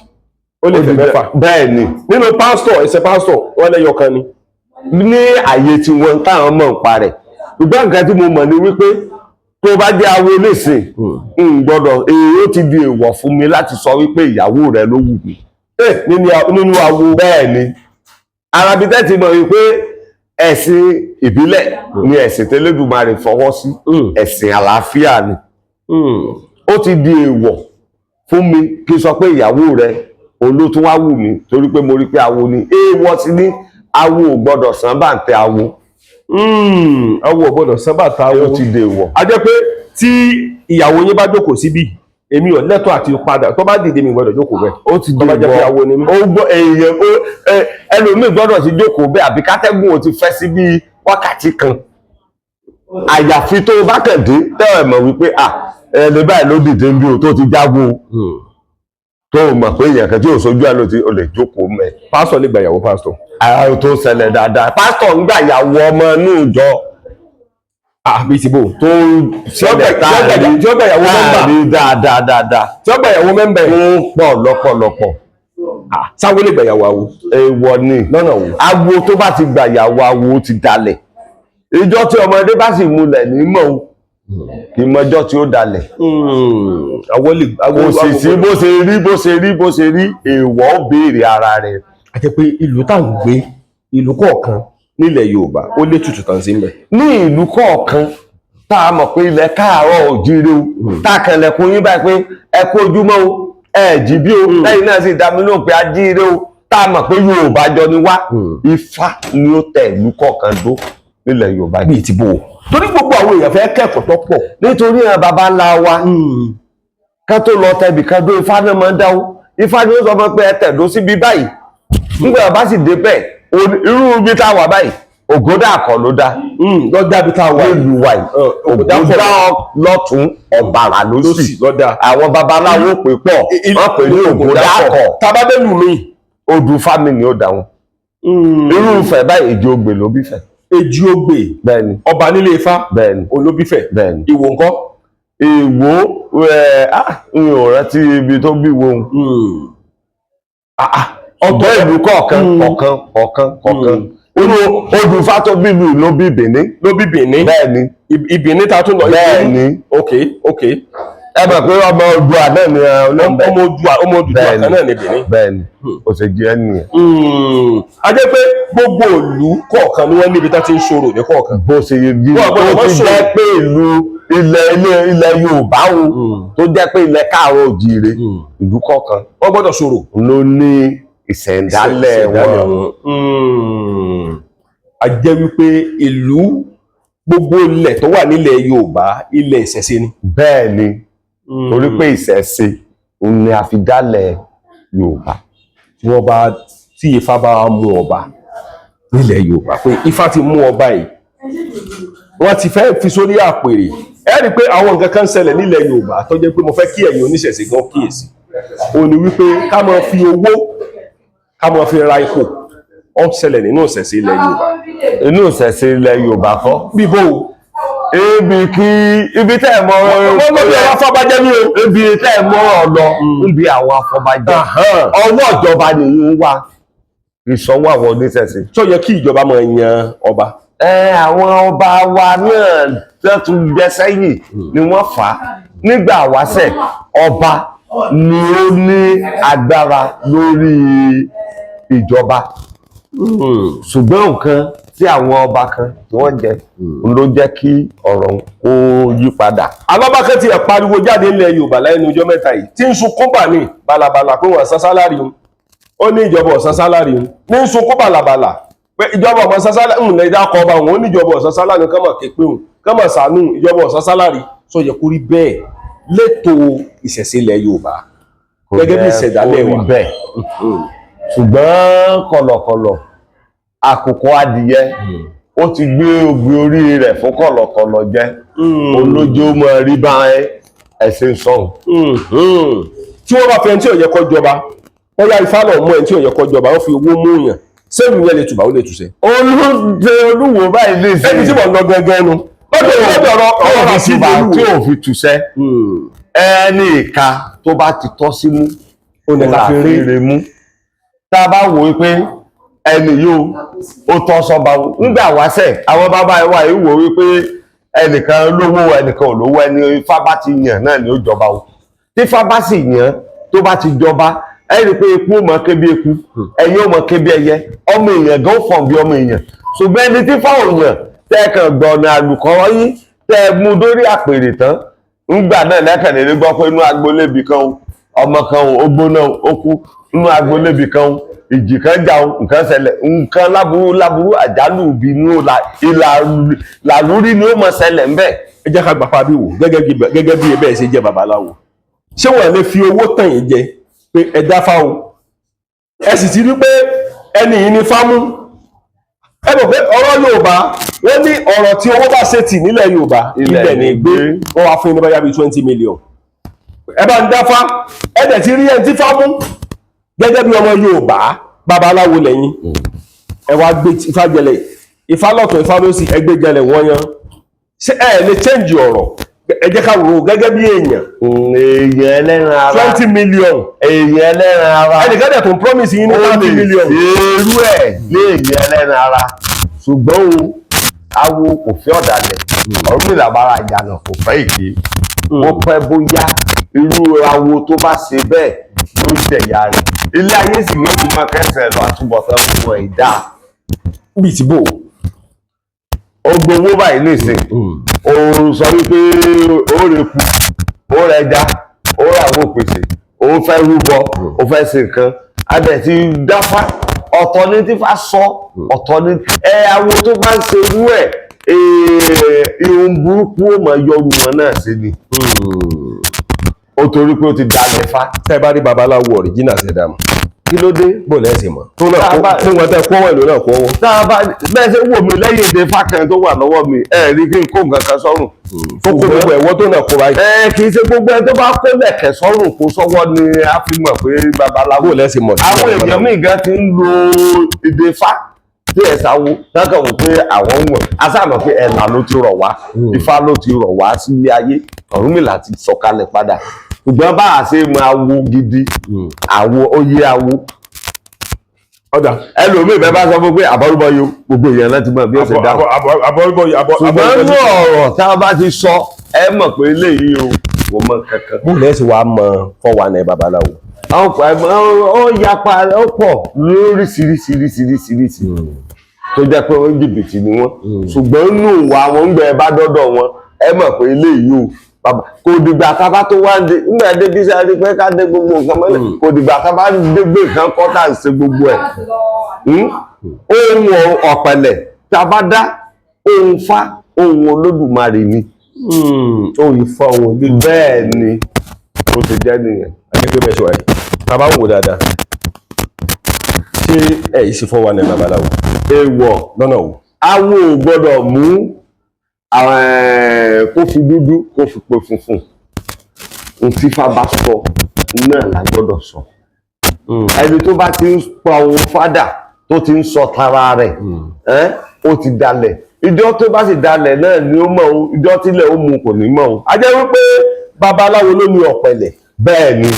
ó lè fẹ́ mẹ́fà. Bẹ́ẹ̀ ni. Nínú pásítọ̀ ẹsẹ̀ pásítọ̀ wọ́n lẹ́yọ kan ni. Ní àyè tí wọ́n táwọn mọ̀ ń parẹ̀ ṣùgbọ́n nǹkan tí mo mọ̀ ni wípé tó bá jẹ́ awo nísìn gbọ́dọ̀ èyí ó ti di èèwọ̀ fún mi láti sọ wípé ìyàwó rẹ ló wù mí. Nínú awo. Bẹ́ẹ̀ ni arabitẹ́ ti mọ̀ wípé ẹ̀sìn ìbílẹ̀ ni ẹ̀sìn tẹ́lẹ̀dùmarè fọwọ́ sí ẹ̀sìn àlàáfíà ni. Ó ti di èèwọ̀ fún mi kí n sọ pé ìyàwó rẹ olótún wá wù mí torí pé mo rí pé awo ni èèwọ̀ sí ní awo ò gbọ́dọ̀ sán bàǹtẹ̀ awo. Awo ò gbọ́dọ̀ sán bàǹtẹ̀ awo. Ó ti dèwọ̀. A jẹ́ pé tí ìyàwó yín bá jókòó síbí èmi ò lẹ́tọ̀ọ́ àti padà tó bá dìde mi gbọ́dọ̀ jókòó bẹ́ẹ̀. Ó ti dèwọ̀. Tó bá jẹ́ pé awo ni mí. Ó gbọ́ èèyàn ẹlòmíì gbọ́dọ̀ ti jókòó bẹ́ẹ̀ àbí kátẹ́gùn ò ti fẹ́ sí bí wákàtí kan. Àyàfi tó bá kàn dé tẹ́wọ̀ mọ̀ wípé ẹni báyìí ló dìde bí o tó ti jágun tó mọ̀ pé èèyàn kan tí ò sojú ẹ̀ ló ti lè jókòó mẹ́. Pásítọ̀ lè gba ìyàwó pásítọ̀. Ara tó ṣẹlẹ̀ dáadáa pásítọ̀ ń gbà ìyàwó ọmọ inú ìjọ. Bí ti bò. Tó ṣẹlẹ̀ táàrí tí ó gba ìyàwó mẹ́mbà. Dáadáa. Tí ó gba ìyàwó mẹ́mbà. Ó pọ̀ lọ́pọ̀lọpọ̀. Sáwó lè gba ìyàwó awo. Èèwọ̀ ni. Lọ́nà wo. Awo tó bá ti gba ìyàwó awo ó ti dalẹ̀. Ìjọ tí ọmọdé bá sì múlẹ̀ ní mọ̀ o kì í mọjọ́ tí ó dalẹ̀. Kò sì sí bó ṣe rí èèwọ̀ ó béèrè ara rẹ̀. A jẹ́ pé ìlú tá à ń gbé ìlú kọ̀ọ̀kan nílẹ̀ Yorùbá ó lé tutù tàn sí mbẹ̀. Ní ìlú kọ̀ọ̀kan tá a mọ̀ pé ilẹ̀ káàárọ̀ òjíire o tá a kẹlẹ̀kùn yín báyìí pé ẹ kú ojúmọ́ o ẹ jí bí o lẹ́yìn náà sì dá mi lóhùn pé a jíire o tá a mọ̀ pé Yorùbá jọ ni wá Ifá ni ó tẹ̀ ìlú kọ̀ọ̀kan dó nílẹ̀ Yorùbá bíi ti bò ó. Torí gbogbo àwọn èèyàn fẹ́ kẹ́kọ̀ọ́ tó pọ̀. Nítorí àwọn baba ńlá wa ká tó lọ tẹbì kan dó Ifá náà máa ń dáwó. Ifá ni ó sọ fún pé ẹ tẹ̀dó síbi báyìí. Nígbà bá sì dé bẹ́ẹ̀ irú ibi tá a wà báyìí Ògódà kọ́ ló dá. Lọ́dà bí tá a wà nílùú wa yìí. Ògódà lọ́tún Ọ̀bàrà lósì. Àwọn babaláwo pè pọ̀ wọ́n pè ní Ògódà kọ́. Tabadẹ́lù mi. Odù Fámi ni ó dá wọn. Irúfẹ́ báyìí Èjì Ogbè ló bí fẹ́. Èjì Ogbè. Bẹ́ẹ̀ni. Ọba nílé Ifá. Bẹ́ẹ̀ni. Olóbífẹ̀. Bẹ́ẹ̀ni. Ìwò ńkọ́. Ìwò n ò rántí ibi tó bí wo. Ọ̀tọ̀ ìlú kọ̀ọ̀kan. Odù Ifá tó bí ìlú ló bí Bìní. Ló bí Bìní. Bẹ́ẹ̀ni. Ìbìní ta tún lọ. Bẹ́ẹ̀ni. Ok. Ẹ mọ̀ pé ọmọ Oòduà náà ni olóńgbẹ. Ọmọ Oòduà kan náà ni Bìní. Bẹ́ẹ̀ni. Ó ṣe jẹ́ nìyẹn. A jẹ́ pé gbogbo ìlú kọ̀ọ̀kan ni wọ́n níbi tá ti ń ṣorò ní kọ̀ọ̀kan. Bó ṣe yẹ bí ó ti jẹ́ pé ìlú ilẹ̀ Yorùbá o tó jẹ́ pé ilẹ̀ káàárọ̀ òjíire ìlú kọ̀ọ̀kan wọ́n gbọ́dọ̀ ṣorò. Ló ní ìṣẹ̀ǹdálẹ̀ wọn. A jẹ́ wípé ìlú gbogbo ilẹ̀ tó wà nílẹ̀ Yorùbá ilẹ̀ ìṣẹ̀ṣe ni. Bẹ́ẹ̀ni torí pé ìṣẹ̀ṣe ni a fi dálẹ̀ Yorùbá. Tí Ifá bá mú ọba nílẹ̀ Yorùbá pé Ifá ti mú ọba yìí wọ́n ti fẹ́ fi sórí àpèrè. Ẹ rí i pé àwọn nǹkan kan ṣẹlẹ̀ nílẹ̀ Yorùbá tó jẹ́ pé mo fẹ́ kí ẹ̀yin oníṣẹ̀ṣe gan kíyèsí. Ó ní wípé ká máa fi owó ká máa fi ra ipò ó ń ṣẹlẹ̀ nínú ìṣẹ̀ṣe ilẹ̀ Yorùbá. Inú ìṣẹ̀ṣe ilẹ̀ Yorùbá kọ́. Bíbó ibi tẹ́ ẹ̀ mọ́ ọ̀rọ̀ afọbajẹ́ ní o. Ibi tẹ́ ẹ̀ mọ́ ọ̀lọ́ níbi àwọn afọbajẹ́. Ọwọ́ ìjọba nìyí wà ìṣọwọ́ àwọn oníṣẹ̀ṣe. Tó yẹ kí ìjọba máa yan ọba. Àwọn ọba wa náà tó tún gbẹ sẹ́yìn ni wọ́n fà á. Nígbà wáṣẹ̀ ọba ni ó ní agbára lórí ìjọba. Ṣùgbọ́n nǹkan tí àwọn ọba kan tí wọ́n jẹ ló jẹ́ kí ọ̀rọ̀ kó yí padà. Alábákẹ́ ti ẹ̀ pariwo jáde ilẹ̀ Yorùbá lẹ́nu ọjọ́ mẹ́ta yìí tí ń sunkún bà ní balabala pé wọ́n san sálárì wọn. Ó ní ìjọba ọ̀sán sálárì wọn. Ní sunkún balabala pé ìjọba ọ̀sán sálárì ń lè dákọ̀ ọba wọn. Ó ní ìjọba ọ̀sán sálárì kán mọ̀ képe wọn kán mọ̀ sànú ìjọba ọ̀sán sálárì. Sọ yẹ kó rí bẹ́ẹ̀ létò ìṣẹ̀ṣe ilẹ̀ Yorùbá gẹ́gẹ́ bí ìṣẹ̀dálẹ̀ wa. Ṣùgbọ́n kọ̀lọ̀kọ̀lọ̀ àkùkọ adìyẹ ó ti gbé ògbé orí rẹ̀ fún kọ̀lọ̀kọ̀lọ̀ jẹ olójó mọ rí bá ẹsẹ̀ sọ̀hún. Tí wọ́n bá fẹ́ ẹni tí ò yẹ kó jọba wọ́n yá Ifá náà mú ẹni tí ò yẹ kó jọba wọ́n fi owó mú yàn sẹ́ẹ̀lù yẹn lè tùbà ó lè tùsẹ̀. Olúwo báyìí lè ṣe ẹni tí wọ́n lọ gẹ́gẹ́ nu lọ́dọ̀ ọ̀rọ̀ àti ìlú tí ò fi tùsẹ̀ ẹni ìka tó bá ti tọ́ sí mú ó ní ká fi rí mú. Tá a bá wò ó pé ẹni yóò ó tọ́ sọ́ba nígbà wáṣẹ̀ àwọn bàbá wa yìí wò wípé ẹnìkan lówó ẹnìkan ò lówó ẹni Ifá bá ti yàn náà ni ó jọba o. Tí Ifá bá sì yàn tó bá ti jọba ẹni pé eku ó mọ ké bí eku ẹyẹ ó mọ ké bí ẹyẹ ọmọ èèyàn gan fọ̀n bí ọmọ èèyàn. Ṣùgbọ́n ẹni tí fáwọn yàn tẹ́ kàn gbọ̀nà àlùkọ́ yín tẹ́ mú dórí àpèrè tán ńgbà náà lẹ́kànlélé gbọ́ pé inú agbolébi kan ọmọ kan ó gbóná ó kú nínú agbolébi kan ìjì kan jà nǹkan ṣẹlẹ̀ nǹkan láburú àjálù bínú làlúrí ni ó mọ ṣẹlẹ̀ ńbẹ̀. ẹ jẹ́ ká gbà pa bí wò gẹ́gẹ́ bí ẹbẹ́ ṣe jẹ́ babaláwo ṣé wọ́n lè fi owó tàn yín jẹ pé ẹ dáfá o ẹ sì ti rí pé ẹni yìí ni fámú ẹ mọ̀ pé ọ̀rọ̀ Yorùbá wọ́n ní ọ̀rọ̀ tí owó bá ṣe tì nílẹ̀ Yorùbá ilẹ̀ ní gbé wọ́n wá fún yín ní báyà bíi 20 million ẹ bá ń dáfá ẹ dẹ̀ ti rí ẹni tí fámú gẹ́gẹ́ bí ọmọ Yorùbá babaláwo lẹ́yìn ẹ wá gbé ifá jẹlẹ̀ ifá lọ́tọ̀ ifá lósì ẹ gbé jẹlẹ̀ wọ́n yan ṣé ẹ lè change ọ̀rọ̀ ẹ jẹ́ ká wò ó gẹ́gẹ́ bí èèyàn ẹlẹ́ran ara 20 million èèyàn ẹlẹ́ran ara ẹnìkan dẹ̀ tó ń promise yín ní 30 million irú ẹ̀ ní èèyàn ẹlẹ́ran ara ṣùgbọ́n o awo kò fẹ́ ọ̀dàlẹ̀ ọ̀rùn ìlàbára ìjànà kò fẹ́ ìké ó pẹ́ bóyá irú awo tó bá ṣe bẹ́ẹ̀ ló jẹ̀yà rẹ̀ ilé ayé sì ló ti máa kẹsẹ̀ lọ àtúbọ̀tán fún ẹ̀dá bíi ti bò ó gbowó báyìí nìsín ó sọ wípé ó rè kú ó rẹja ó ràwọ̀ pèsè ó fẹ́ rúbọ ó fẹ́ ṣe nǹkan adẹ̀ ti dáfá ọ̀tọ̀ ní tífá sọ ọ̀tọ̀ ní awo tó bá ń ṣe irú ẹ̀ ihun burúkú ó mọ̀ yọrù wọn náà sí ni ó torí pé ó ti dalẹ̀ fá. tẹ́ ẹ bá rí babaláwo ọ̀ríjìnà ṣẹ̀dá mọ̀ kí ló dé. bó lẹ́sìn mọ̀ tó náà fún wọn tẹ́ kọ́wọ́ ìlú náà kọ́wọ́. tá a bá bẹ́ẹ̀ ṣe wò mí lẹ́yìn èdè fákẹ́rin tó wà lọ́wọ́ mi rí kí n kó nǹkan kan sọ́rùn. tó kó gbogbo ẹ̀wọ́ tó náà kó báyìí. kì í ṣe gbogbo ẹ tó bá kó lẹ̀kẹ̀ sọ́rùn kó sọ́wọ́ ni a fi mọ̀ pé babaláwo. bó lẹ́sìn mọ̀ àwọn èèyàn míì gan ti ń lo èdè fá tí ẹ sáwó lọ́kàn wò pé àwọn wọ̀n a sábà pé ẹ̀là ló ti rọ̀ wá ifá ló ti rọ̀ wá sílé ayé Ọ̀rúnmìlà ti sọ̀kalẹ̀ padà ṣùgbọ́n bá a ṣe máa wo gidi àwo oyè awo ọ̀dà ẹlòmíì bẹ́ẹ̀ bá sọ fún pé àbọ̀rúbọyò gbogbo èèyàn láti mọ̀ bí ó ṣe dáhùn ṣùgbọ́n ní ọ̀rọ̀ tá a bá ti sọ ẹ mọ̀ pé eléyìí o kò mọ kankan. bó lẹ́sìn wàá mọ fọwọ́nà babaláwo. ó yapa ó pọ̀ lóríṣiríṣiríṣiríṣiríṣi tó jẹ́ pé wọ́n jìbìtì ni wọ́n ṣùgbọ́n nù wá wọn ń gbẹ bá dọ́dọ̀ wọn ẹ mọ̀ pé eléyìí o bàbá kò dìgbà tá a bá tó wá ń de nígbà débi sáré pé ká dé gbogbo nǹkan mọ́lẹ̀ kò dìgbà tá a bá dé gbé nǹkan kọ́ tá à ń ṣe gbogbo ẹ̀ ohun ọ̀pẹ̀lẹ̀ tá a bá dá ohun fá ohun Olódùmarè ni ohun Ifá ohun Olódùmarè bẹ́ẹ̀ ni ó ti jẹ́ nìyẹn. akẹ́kọ̀ọ́ bẹ́ẹ̀ ṣọ́ ẹ̀ tá a bá wò dáadáa ṣé ẹ̀ yìí ṣe fọwọ́nà babaláwo. èèwọ̀ lọ́nà wo. awo ò gbọ́dọ̀ mú kó fi dúdú kó fi pe funfun n tí Ifá bá sọ náà la gbọ́dọ̀ sọ ẹni tó bá ti ń pa ohun fádà tó ti ń sọ tara rẹ̀ ó ti dalẹ̀ ìjọ tó bá sì dalẹ̀ náà ni ó mọ̀ ohun ìjọ tílẹ̀ ó mu kò ní mọ̀ ohun. a jẹ́ wípé babaláwo ló ní ọ̀pẹ̀lẹ̀. bẹ́ẹ̀ ni.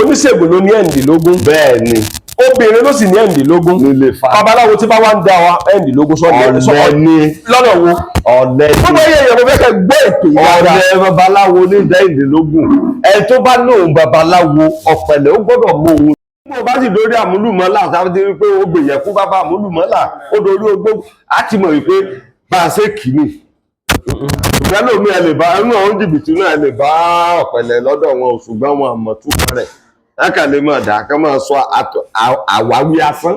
oníṣègùn ló ní ẹ̀ǹdínlógún. bẹ́ẹ̀ ni. obìnrin ló sì ní ẹ̀ǹdínlógún. nílé fa. babaláwo tí bá wá ń da wa ẹ̀ǹdínlógún ọ̀lẹ ni. lọ́nà wo. ọ̀lẹ ni. gbogbo ẹyẹ ìyẹn mo fẹ́ kẹ́ gbọ́ ètò yìí dáadáa. ọ̀lẹ babaláwo ní ẹ̀ǹdínlógún ẹ tó bá lóun babaláwo ọ̀pẹ̀lẹ̀ ó gbọ́dọ̀ mọ òun. mo bá sì dórí àmúlùmọ́là sáfẹ́ ti rí pé ó gbèyẹ̀ fún bàbá àmúlùmọ́là ó dorí ogbó á ti mọ̀ wípé bá a ṣe kì í nì. ìgbàlómi ẹ lè bá inú àwọn jìbìtì náà ẹ lè bá ọ̀pẹ̀lẹ̀ lọ́dọ̀ wọn ṣùgbọ́n wọn àmọ̀ túmọ̀ rẹ̀ lákà lè mọ̀ dà kán máa sọ àwáwí asán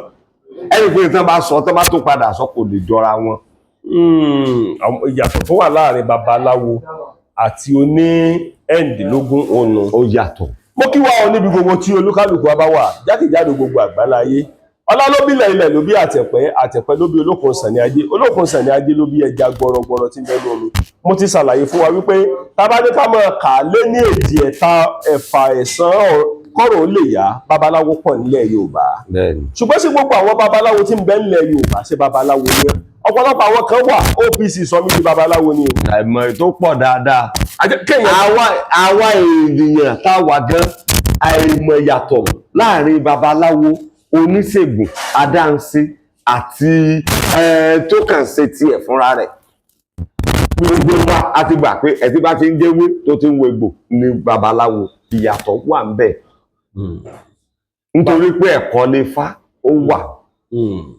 ẹni pé tí wọ́n bá sọ tí wọ́n bá tó padà sọ kò lè jọra wọn. ìyàtọ̀ tó wà láàrin babaláwo àti oní ẹ̀ǹdínlógún òun ó yàtọ̀. mo kí wa ọ níbi gbogbo tí olúkálùkù wa bá wà jákèjádò gbogbo àgbáláyé ọlá ló bí ilẹ̀ ló bí àtẹ̀pẹ́ ló bí olókun sàní ajé olókun sàní ajé ló bí ẹja gbọrọgbọrọ tí ń bẹ lómi. mo ti ṣàlàyé fún wa wípé tábàdé ká máa kà á lé ní èjì ẹ̀ta ẹ̀fà ẹ̀sán kọ́rọ̀ ó lè yá babaláwo pọ̀ nílẹ̀ Yorùbá. ṣùgbọ́n sí gbogbo àwọn babaláwo tí ń bẹ nílẹ̀ Yorùbá ṣe babaláwo ni ọ̀pọ̀lọpọ̀ àwọn kan wà OPC sọ mí di babaláwo ni. àìmọ̀ tó pọ̀ dáadáa àwa ènìyàn tá a wà gan àìmọ̀ yàtọ̀ láàrin babaláwo oníṣègùn adáǹṣe àti tó kàn ṣe tiẹ̀ fúnra rẹ̀. gbogbo wa a ti gbà pé ẹtí bá ti ń géwé tó ti ń wo egbò ní babaláwo ìyàtọ̀ wà ń bẹ̀. nítorí pé ẹ̀kọ́ lè fá ó wà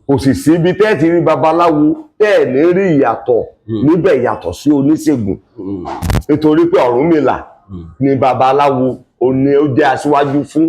kò sì sí ibi tẹ́ ti rí babaláwo tẹ́ ẹ̀ ní rí ìyàtọ̀ níbẹ̀ yàtọ̀ sí oníṣègùn nítorí pé Ọ̀rúnmìlà ni babaláwo ó jẹ́ aṣíwájú fún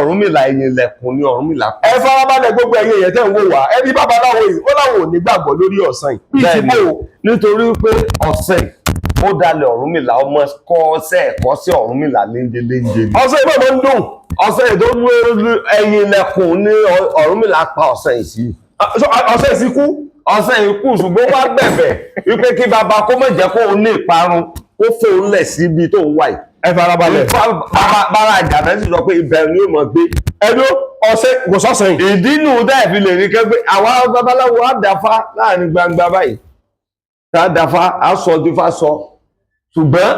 Ọ̀rúnmìlà ẹ̀yìn ilẹ̀kùn ni Ọ̀rúnmìlà. Ẹ farabalẹ̀ gbogbo ẹ̀yin èèyàn tẹ́ ń wò wá ẹbí babaláwo yìí ó láwọn ò ní gbàgbọ́ lórí ọ̀sán yìí. Bẹ́ẹ̀ni nítorí pé ọ̀sẹ̀ ó dalẹ̀ Ọ̀rúnmìlà ọmọ kọ́ ọ̀sẹ̀ ẹ̀kọ́ sí Ọ̀rúnmìlà léńjẹ. Ọ̀sẹ̀ yìí máa ń dùn. Ọ̀sẹ̀ yìí tó dúró ẹ̀yìn ilẹ̀kùn ni Ọ̀rúnmìlà pa ọ̀sẹ̀ yìí sí. Ọ̀sẹ̀ yìí sì kú. Ọ̀sẹ̀ yìí kú ṣùgbọ́n wá bẹ̀bẹ̀ wípé kí baba kó má jẹ́ kó ní ìparun ó fòun lẹ̀ síbi tó ń wà yìí. Ẹ farabalẹ̀. Bára àjàdá sì sọ pé ibẹ̀ ni ó mọ̀ gbé. Ẹnu ọ̀sẹ̀ kò sọ́sẹ̀ yìí. Ìdí nù dẹ́ fi lè rí kẹ́gbẹ́ àwọn babaláwo á dáfá láàrin gbangba báyìí. Tá a dáfá á sọ ojú fá sọ. Ṣùgbọ́n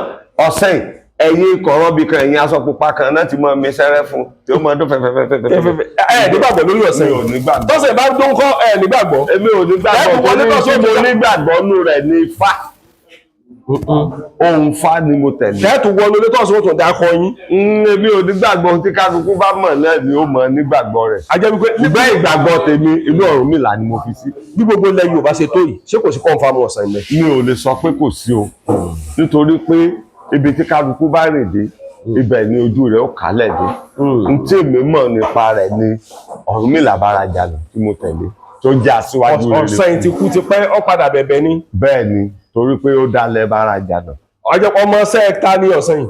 ọ̀sẹ̀ ẹ̀yin kọ̀ọ̀rọ̀ bí kan ẹ̀yin aṣọ pupa kan náà ti mọ mi sẹ́rẹ́ fún tí ó mọ ọdún fẹ́fẹ́fẹ́fẹ́. Ẹ nígbàgbọ́ lórí ọ̀sẹ̀ yìí. Mi ò nígbàgbọ́. Tọ́sẹ̀ bá dún kọ́ ẹ nígbàgbọ́. Èmi ò nígbàgbọ́ torí tí mo nígbàgbọ́ nù rẹ̀ ní Ifá. Ohun Fá ni mo tẹ̀lé. Tẹ́ẹ̀tù wọnú ilé tọ́sí wọ́n tó ń dákọ yín. Èmi ò nígbàgbọ́ tí kálukú bá mọ̀ náà ni ó mọ̀ nígbàgbọ́ rẹ̀. A jẹ́ wípé Ṣùgbọ́n ìgbàgbọ́ tèmi inú Ọ̀rúnmìlà ni mo fi sí. bí gbogbo ilẹ̀ Yorùbá ṣe tó yìí ṣé kò sí kọ́ńfàmù ọ̀sán ilẹ̀. Mi ò lè sọ pé kò sí o nítorí pé ibi tí kálukú bá rìn dé ibẹ̀ ni ojú rẹ̀ ó kálẹ̀ dé. N tí èmi mọ̀ nípa rẹ̀ ni Ọ̀rúnmìlà Báràjànà tí mo tẹ̀lé tó jẹ́ aṣíwájú rere. Ọ̀sán yìí ti kú ti pẹ́ ó padà bẹ̀bẹ̀ ni. Bẹ́ẹ̀ ni torí pé ó dalẹ̀ Báràjànà. Ọjọ́ ọmọ sẹ́ẹ̀ta ní ọ̀sán yìí.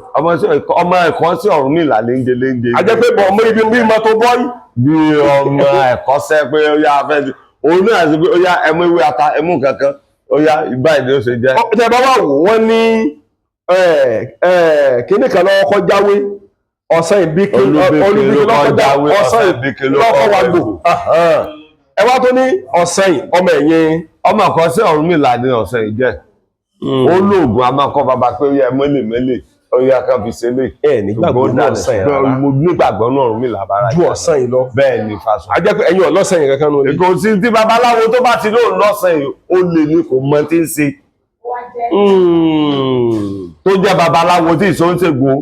Ọmọ ẹ̀kọ́ sí Ọ̀rúnmìlà léńjẹ. A jẹ́ pé bọ̀ ọmọ ibi bí mọ́tò bọ́ọ̀lì. Bí ọmọ ẹ̀kọ́ sẹ́ pé ó yá afẹ́ òun náà sí pé ó yá ẹmú ìwé ata ẹmú kankan ó yá ìgbà ìdí ó ṣe jẹ́. Tẹ́ bá wà wò wọ́n ní kíní kan lọ́wọ́ kọ́ jáwé ọ̀sán ìbíkí olúbíkí lọ́kọ́ jáwé ọ̀sán ìbíkí lọ́kọ́ wà gbò. Ẹ wá tó ní ọ̀sán yìí ọmọ ẹ̀yìn. Ọmọ ẹ̀kọ́ sí Ọ̀rúnmìlà ní ọ̀sán yìí jẹ́. Ó lóògùn a máa kọ́ bàbá pé ó yẹ mẹ́lẹ̀ ó yẹ ká fi ṣe lè. Ẹ nígbàgbọ́ náà ọ̀sán yìí rárá. Mo nígbàgbọ́ náà Ọ̀rúnmìlà Báràjànà. Ju ọ̀sán yìí lọ. Bẹ́ẹ̀ ni Fásọ. A jẹ́ pé ẹ̀yin ọlọ́sàn yìí kankan ló ní. Èkó sí tí babaláwo tó bá ti lóun lọ́sàn yìí ó lè ní kò mọ tí ń ṣe. Tó jẹ́ babaláwo tí ìṣó ń ṣègùn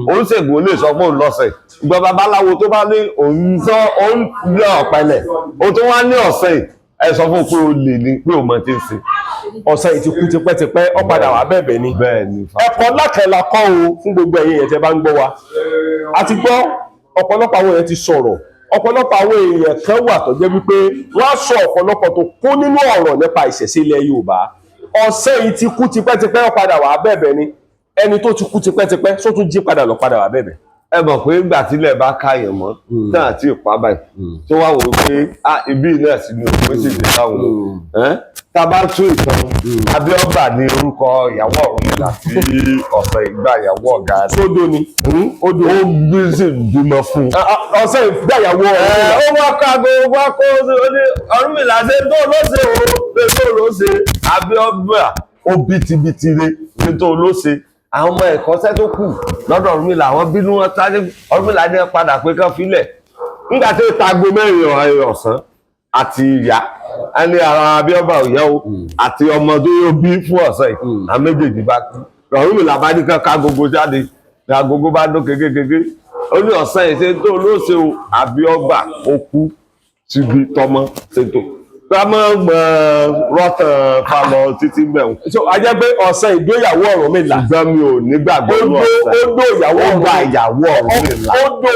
ó ń ṣègùn lè sọ pé òun lọ́sẹ̀. Ìgbà babaláwo tó bá ní òun lé ọ̀pẹ̀lẹ̀ ó tó wá ní ọ̀sẹ̀ yìí ẹ sọ fún pé o lè ní pé o mọ tí ń ṣe. Ọ̀sán yìí ti kú tipẹ́tipẹ́ ó padà wá bẹ̀bẹ̀ ni. Bẹ́ẹ̀ ni ẹ̀kọ́ lákẹ́la kọ́ o fún gbogbo ẹ̀yin èèyàn tẹ́ bá ń gbọ́ wa. A ti gbọ́ ọ̀pọ̀lọpọ̀ àwọn èèyàn ti sọ̀rọ̀ ọ̀pọ̀lọpọ̀ àwọn èèyàn kan wà tó jẹ́ wípé wọ́n á sọ ọ̀pọ̀lọpọ̀ tó kó nínú ọ̀rọ̀ nípa ìṣẹ̀ṣe ilẹ̀ Yorùbá. Ọ̀sán yìí ti kú tipẹ́tipẹ́ ó padà wá bẹ̀bẹ̀ ni. Ẹni tó ti kú tipẹ́tipẹ́ só tún jí padà lọ padà wá bẹ̀bẹ̀. Ẹ mọ̀ pé ìgbà tílẹ̀ bá káyàn mọ́ náà tí ì pa báyìí tó wá wò ó pé ibi náà sì ni òun méjì dé láwọn tá a bá tún ìtàn Abíọ́bà ní orúkọ ìyàwó Ọ̀rúnmìlà tí ọ̀sán ìgbà ìyàwó ọ̀gá rẹ̀. Sódò ni. Odò ó gbé sí bímọ fún. Ọ̀sán ìgbà ìyàwó Ọ̀rúnmìlà. Ó wá kágo wá kó Ọ̀rúnmìlà ṣe tó ló ṣe o pé tó ló ṣe Abíọ́bà ó bìtìbìtì rẹ̀ pé tó ló ṣe. Àwọn ọmọ ẹ̀kọ́ṣẹ́ tó kù lọ́dọ̀ Ọ̀rúnmìlà àwọn bínú wọn sáré Ọ̀rúnmìlà ní padà pé kán filẹ̀ nígbà tí ó tago mẹ́rin ọ̀sán àti ìyá ẹni ara Abíọ́bà òyà o àti ọmọ tó yóò bí fún ọ̀sán yìí àwọn méjèèjì bá kú Ọ̀rúnmìlà bá ní kán ká agogo jáde ní agogo bá dún kékeré ó ní ọ̀sán yìí ṣe tó lóṣè o Abíọ́bà ó kú síbi tọmọ ṣètò kámọ́ rọ́tàn falọ títí bẹ̀rù. So a jẹ́ pé ọ̀sán ìdóyàwó Ọ̀rúnmìlà. Ṣùgbọ́n mi ò nígbàgbọ́ ní ọ̀sán. Ó dó ìyàwó Ọ̀rúnmìlà. Ó dó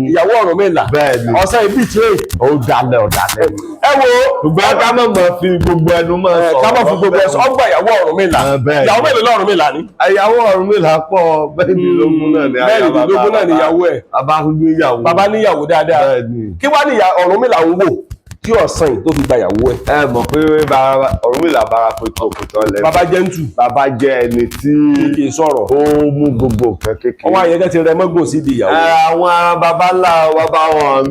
ìyàwó Ọ̀rúnmìlà. Bẹ́ẹ̀ni. Ọ̀sán ìbí ìtìrè. Ó dalẹ̀ ọ̀dàlẹ̀. Ẹ wo. Ṣùgbọ́n ká má mọ̀ fi gbogbo ẹnu mọ̀ sọ̀rọ̀. Ká má fi gbogbo ẹnu ọgbà ìyàwó Ọ̀rúnmìlà. Ìyàwó mélòó lọ́rúnmìlà ni? Ìyàwó Ọ̀rúnmìlà pọ̀ mẹ́rìndínlógún náà ni. Mẹ́rìndínlógún náà ni ìyàwó ẹ̀. Bàbá níyàwó dáadáa. Kí wá ní Ọ̀rúnmìlà ń wò tí ọ̀sán yìí tó fi gba ìyàwó ẹ̀. Ẹ mọ̀ pé Ọ̀rúnmìlà bára pẹ̀tọ̀ lẹ́nu. Bàbá jẹ́ ń tù. Bàbá jẹ́ ẹni tí kì í sọ̀rọ̀. Ó mú gbogbo nǹkan kékeré. Ọwọ́ àyẹ̀kẹ́ ti rẹ mọ́gbọ̀n sí di ìyàwó. Àwọn bàbá ńlá bàbá wọn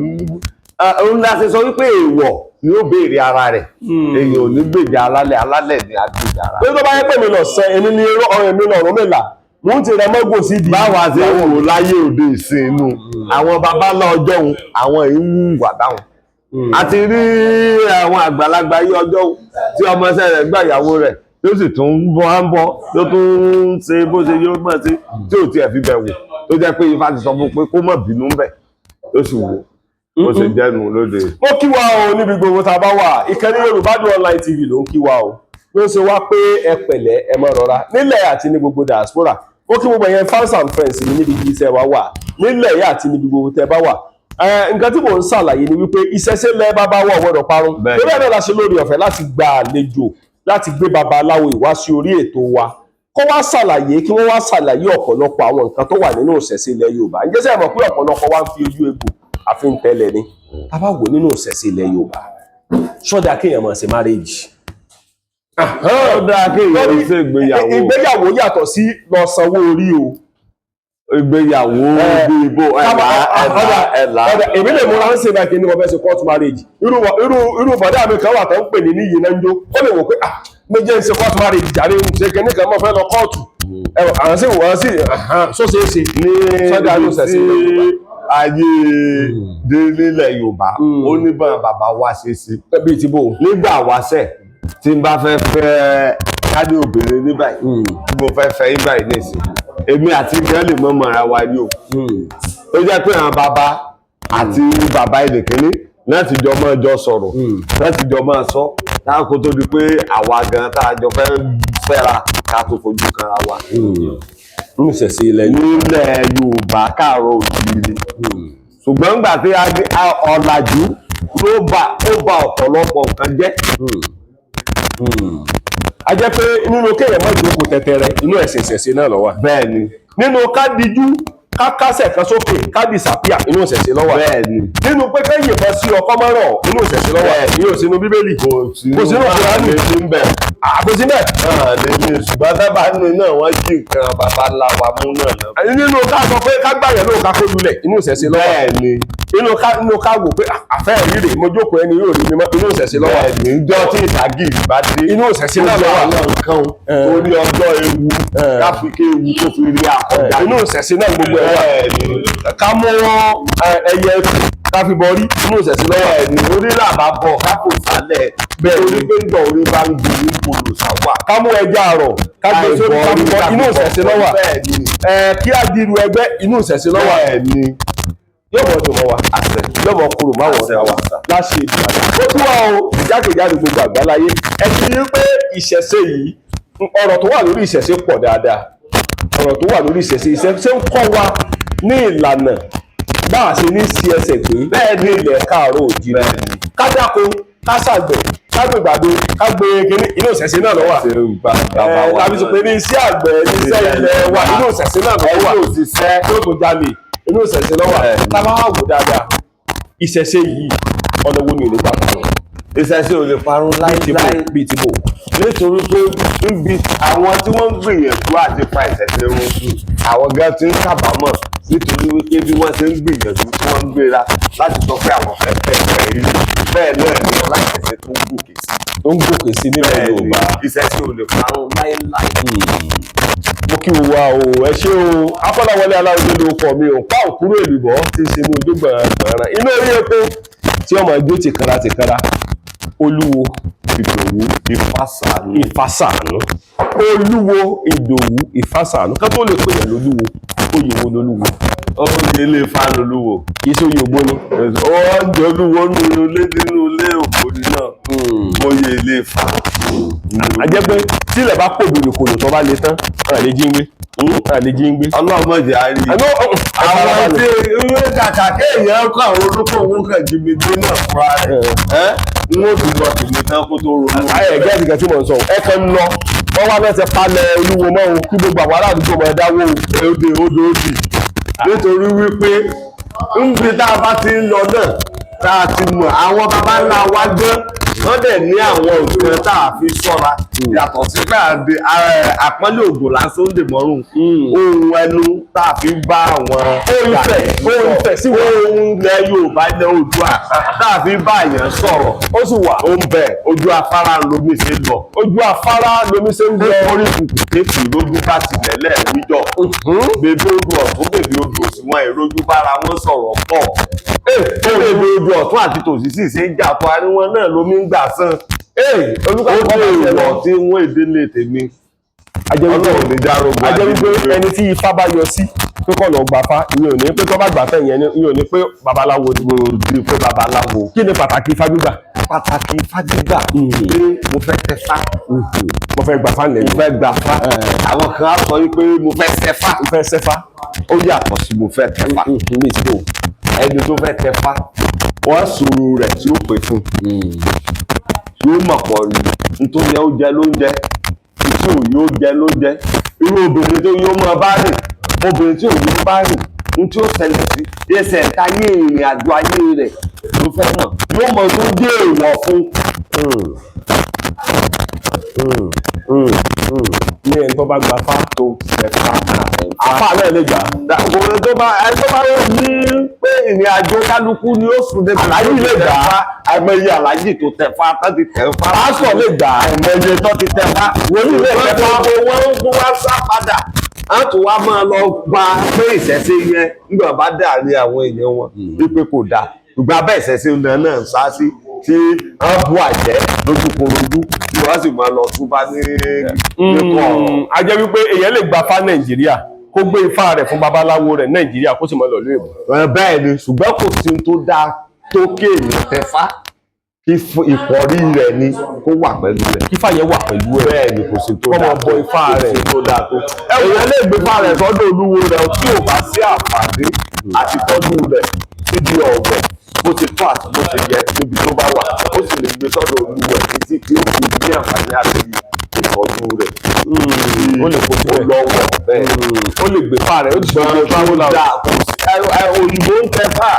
òun la ṣe sọ wípé èèwọ̀ ni ó béèrè ara rẹ̀. Èèyàn ò ní gbèjà alálẹ̀ ní agbèjà ara. Pé tó bá yẹ pé mi lọ sẹ ẹni ní èmi lọ Ọ̀rúnmìlà wọ́n ti rẹ mọ́gbọ̀n sí di. Báwa ṣe ń wò láyé òde ìsìn inú àwọn bàbá ńlá ọjọ́ òun àwọn èyí ń wà dáhùn. àti rí àwọn àgbàlagbà yí ọjọ́ tí ọmọọṣẹ́ rẹ̀ gbà ìyàwó rẹ̀ tó sì tún ń bọ́ tó tún ṣe bó ṣe yóò mọ̀ sí tí ò tiẹ̀ fi bẹ̀ wò tó jẹ́ pé Ifá ti sọ fún pé kó má bínú bẹ̀ tó sì wò ó ṣe jẹ́nu lóde. Ó kí wa o níbi gbogbo tá a bá wà, ìkànnì Yorùbá Dùn Online TV ló ń kí wa o. Ló ṣe wá pé ẹ pẹ̀lẹ́ ẹ má rọra nílẹ̀ àti ní gbogbo diaspora. Ó kí gbogbo ẹ̀yin fans and friends mi níbi kí iṣẹ́ wa wà nílẹ̀ yìí àti níbi gbogbo tẹ́ bá wà. Nǹkan tí mò ń ṣàlàyé ni wípé Isese lẹ́ bàbá wọ̀ gbọ́dọ̀ parun. Lórí ẹ̀rọ la ṣe lórí ọ̀fẹ́ láti gba àlejò láti gbé babaláwo ìwá sí orí ètò wa. Kó wá ṣàlàyé kí wọ́n wá ṣàlàyé ọ̀pọ̀lọpọ̀ àwọn nǹkan tó wà nínú ìṣẹ̀ṣe ilẹ̀ Yorùbá. Ǹjẹ́ sẹ́ mọ̀ pé ọ̀pọ̀lọpọ̀ wa ń fi ojú egbò àfi ń tẹ́lẹ̀ ni. Tá bá wò nínú ìṣẹ̀ṣe ilẹ̀ Yorùbá. Ṣọ́dà kéèyàn máa ṣe marriage. Ṣọ́dà kéèyàn ṣe ìgbéyàwó. Ìgbéyàwó yàtọ̀ sí lọ sanwó orí o. Ìgbéyàwó bíbó ẹ̀là. Èmi lè múra ń ṣe báyìí kí ni wọ́n fẹ́ ṣe court marriage. Irú bọ̀dá mi kan wà tó ń pè ní níyì náà ń jó. Ó lè wò pé méjì ń ṣe court marriage jàre ń ṣe kí ní kan mọ́ fẹ́ lọ kóòtù. Àwọn sì wọ́n sì sóṣèṣe ní sọ́dà ló ṣẹ̀ṣẹ̀ ayé dé nílẹ̀ Yorùbá ó ní bàbá wa ṣe sí. Bíi ti bò. Nígbà wáṣẹ̀ tí n bá fẹ́ fẹ́ kádé obìnrin ní báyìí tí mo fẹ́ fẹ́ yín báyìí nísìn èmi àti gan lè mọ́ mọ́ra wa ní o. Ó jẹ́ pé àwọn bàbá àti bàbá ilé kìíní láti jọ máa jọ sọ̀rọ̀ láti jọ máa sọ táwọn kó tó di pé àwa gan tá a jọ fẹ́ fẹ́ra ká tó fojú kanra wa. Ìṣẹ̀ṣe ilẹ̀ Yorùbá káàárọ̀ òjìrì. Ṣùgbọ́n nígbà tí ọ̀làjú ló bá ọ̀pọ̀lọpọ̀ nǹkan jẹ́. A jẹ́ pé nínú kéèyàn má jókòó tẹ́tẹ́rẹ́ inú ẹ̀sìn ìṣẹ̀ṣe náà ló wà. Bẹ́ẹ̀ni. Nínú ká dijú ká kásẹ̀ kan sókè ká disappear inú ìṣẹ̀ṣe ló wà. Bẹ́ẹ̀ni. Nínú pé kéèyàn bọ́ sí ọkọ́ mọ́rọ̀ inú ìṣẹ̀ṣe ló wà. Yóò sínú Bíbélì. Kò sínú Kùránì. Àkòsí bẹ́ẹ̀. Ṣùgbọ́n dábà nínú náà wọ́n jí nǹkan bàbá ńlá wa mú náà lọ. Nínú ká sọ pé ká gbàyàn lóò ká kó lulẹ̀ inú ìṣẹ̀ṣe ló wà. Bẹ́ẹ̀ni. Inú ká wò pé àfẹ́ ìrírè mo jókòó ẹni yóò rí mi mọ́ inú ìṣẹ̀ṣe ló wà. Bẹ́ẹ̀ni ìjọ tí ìtàgì bá dé. Inú ìṣẹ̀ṣe náà ló wà. Nǹkan torí ọjọ́ ewu káfíńkì ewu tó fi rí àkọjá. Inú ìṣẹ̀ṣe náà gbogbo ẹ̀ wà. Ká mú ẹyẹ ká fi bọrí inú ìṣẹ̀ṣe ló wà. Bẹ́ẹ̀ni orí làbá bọ̀ kápò sálẹ̀ bẹ́ẹ̀ orí pé ń gbọ̀ orí bá ń gbé ní kòlò sáwà. Ká mú ẹja àrọ̀ ká gbé sórí ká fi bọ inú ìṣẹ̀ṣe ló wà. Kí á dirú ẹgbẹ́ inú ìṣẹ̀ṣe ló wà. Yóò mọ̀ tó mọ́ wa yóò mọ̀ kúrò má wọ̀ ọ́ wa láṣẹ ìdìbò. Ó tún wá o jákèjádò gbogbo àgbáláyé ẹ ti rí pé ìṣẹ̀ṣe yìí ọ̀rọ̀ tó wà lórí ìṣẹ̀ṣe pọ̀ dáadáa. Ọ̀rọ̀ tó wà lórí ìṣẹ̀ṣe ń kọ́ wa ní ìlànà bá a ṣe ní sí ẹsẹ̀ gbé bẹ́ẹ̀ ní ilẹ̀ káàárọ̀ òjìrì. Ká dáko ká ṣàgbẹ̀ ká gbé gbàdo ká gbé kíní inú ìṣẹ̀ṣe náà ló wà. Tàbí sọ pé ní iṣẹ́ àgbẹ̀ ní iṣẹ́ ilẹ̀ wa inú ìṣẹ̀ṣe náà ló wà. Yóò tó jalè inú ìṣẹ̀ṣe ló wà. Tá bá wò dáadáa ìṣẹ̀ṣe yìí ọ̀nà wo ni ò lè pa parun. Ìṣẹ̀ṣe ò lè parun láíláí bíi ti bò. Nítorí pé níbi àwọn tí wọ́n ń gbìyànjú àti pa ìṣẹ̀ṣe run àwọn gan ti ń kábàámọ̀ nítorí wípé bí wọ́n ṣe ń gbìyànjú tí wọ́n ń gbéra láti sọ pé àwọn fẹ́ fẹ́ rí bẹ́ẹ̀ náà ni ọlá ìṣẹ̀ṣe tó ń gòkè sí. Tó ń gòkè sí nílẹ̀ Yorùbá. Ìṣẹ̀ṣe ò lè parun láíláí. Mo kí wo wa o ẹ ṣé o Afọláwọlé Aláwọdé ló kọ mi ò pa òkúrò èlùbọ́ tí ń ṣe ní ojú gbọ̀nràn inú orí epo tí ọmọ ẹgbẹ́ tìkara Olúwo Ìdòwú Ìfásàánú Olúwo Ìdòwú Ìfásàánú ká tó lè pè yẹn lólúwo oyè wo lólúwo. Oyè ilé Ifá lolúwo. Kì í ṣe oyè ògbóni. Ó jẹ́ olúwo nínú ilé ògbóni náà. Oyè ilé Ifá. A jẹ́ pé tí ilẹ̀ bá pò bìrìkòlò tó bá le tán àlè jí ń gbé. Ọlọ́mọdé á rí. Àwọn tí ìwé kàkà kéèyàn kọ́ àwọn olókòwò kan jìbìtì náà fúnra rẹ̀. Wọ́n ti lọ tìmí tán kó tó ronú. Ayé gẹ́gẹ́ gẹ́gẹ́ tí mo ń sọ ẹ kàn ń lọ wọ́n wá mẹ́sẹ̀ palẹ̀ Olúwo mọ́ o kí gbogbo àwọn aládùúgbò mọ̀ ẹ́ dáwó odò òdì. Nítorí wípé níbi tá a bá ti ń lọ náà tá a ti mọ̀ àwọn baba ńlá wa gbọ́n wọ́n dẹ̀ ní àwọn òṣèré tá a fi ṣọ́ra yàtọ̀ sí pé àpọ́nlé ògùn lásán ń dè mọ́rùn ohun ẹnu tá a fi bá àwọn ohun ilẹ̀ Yorùbá ilẹ̀ Oòduà tá a fi bá èèyàn sọ̀rọ̀ ó sì wà ó ń bẹ̀ ojú afárá lomi ṣe lọ ojú afárá lomi ṣe ń lọ orí kùkù kéèkì lójú bá tilẹ̀ lẹ́ẹ̀míjọ bèbí odò ọ̀tún bèbí odò òsì wọn ìrójú bára wọn sọ̀rọ̀ pọ̀ ó lè lo ojú ọ̀tún àti tòsí sì ṣe ń jà fún ariwọn náà lómi ń gbà sàn. Olúkàkọ́ lè wọ̀ tí wọ́n ìdílé tèmi. Ọlọ́run ní dárógbó. A jẹ́ wípé ẹni tí ifá bá yọ sí pé kọ́ lọ gbafá ìyẹn ò ní pé tó bá gbà tán ìyẹn ò ní pé babaláwo ni. Di pé babaláwo. Kí ni pàtàkì ifá gbígbà? Pàtàkì ifá gbígbà pé mo fẹ́ tẹfá. Mo fẹ́ gbafá lẹ́yìn. Mo fẹ́ gbafá. Àwọn kan á sọ wípé mo fẹ́ ṣẹfá. Mo fẹ́ ṣẹfá. Ó yàtọ̀ sí mo fẹ́ tẹfá. Ẹni tó fẹ́ tẹfá wọ́n sùúrù rẹ̀ tí ó pè fún. Yóò mọ̀ pọ̀ ní nítorí ó jẹ ló ń jẹ. Tí ò yóò jẹ ló jẹ. Irú obìnrin tó yóò máa bá rìn. Obìnrin tí ò yóò bá rìn. Ní tí ó ṣẹlẹ̀ sí. Ẹsẹ̀ táyé ìrìn àjò ayé rẹ̀ ló fẹ́ mọ̀. Yóò mọ̀ tó dé èèwọ̀ fún. Ní ẹni tó bá gbafá Tó tẹfá. afá náà lè gbà. Obìnrin tó bá ní pé ìrìn àjò kálukú ni ó sùn débi. Àlàyé lè gbà. Àìmọye aláàjì tó tẹfá tó ti tẹfá. Pásítọ̀ lè gbà. Àìmọye tó ti tẹfá. Wòlíì lè tẹfá. Wọ́n ń wá sá padà. A tún wá máa lọ gba pé ìṣẹ̀ṣe yẹn nígbà bá dàrí àwọn èèyàn wọn wípé kò dáa. Ṣùgbọ́n abẹ́ ìṣẹ̀ṣe náà ń sá sí tí wọ́n bú àjẹ́ lójúkorojú tí wọ́n sì máa lọ tún bá ní ọ̀rọ̀. A jẹ́ wípé èèyàn lè gbafá Nàìjíríà kó gbé ifá rẹ̀ fún babaláwo rẹ̀ Nàìjíríà kó sì máa lọ lóyè. Bẹ́ẹ̀ ni ṣùgbọ́n kò sí tó dáa tó kéèyàn tẹfá kí ìkọ̀rí rẹ̀ ni kó wà pẹ̀lú rẹ̀. Kífá yẹn wà pẹ̀lú ẹ̀. Bẹ́ẹ̀ ni kò sí tó dáa Kọ́mọ bọ ifá rẹ̀. tó dáa tó. Èèyàn lè gbé ifá rẹ̀ sọ́dọ̀ olúwo rẹ̀ tí ò bá sí àǹfààní àti tọ́jú rẹ̀ síbi ọ̀gbẹ̀ bó ti tó àti bó ti yẹ níbi tó bá wà. Ó sì lè gbé sọ́dọ̀ olúwo rẹ̀ títí tí ó fi ní àǹfààní àti ìtọ́jú rẹ̀. Ó lè kó síbẹ̀. Lọ́wọ́ bẹ́ẹ̀. Ó lè gbé ifá rẹ̀ ó ti gbé ifá Òyìnbó ń tẹfá.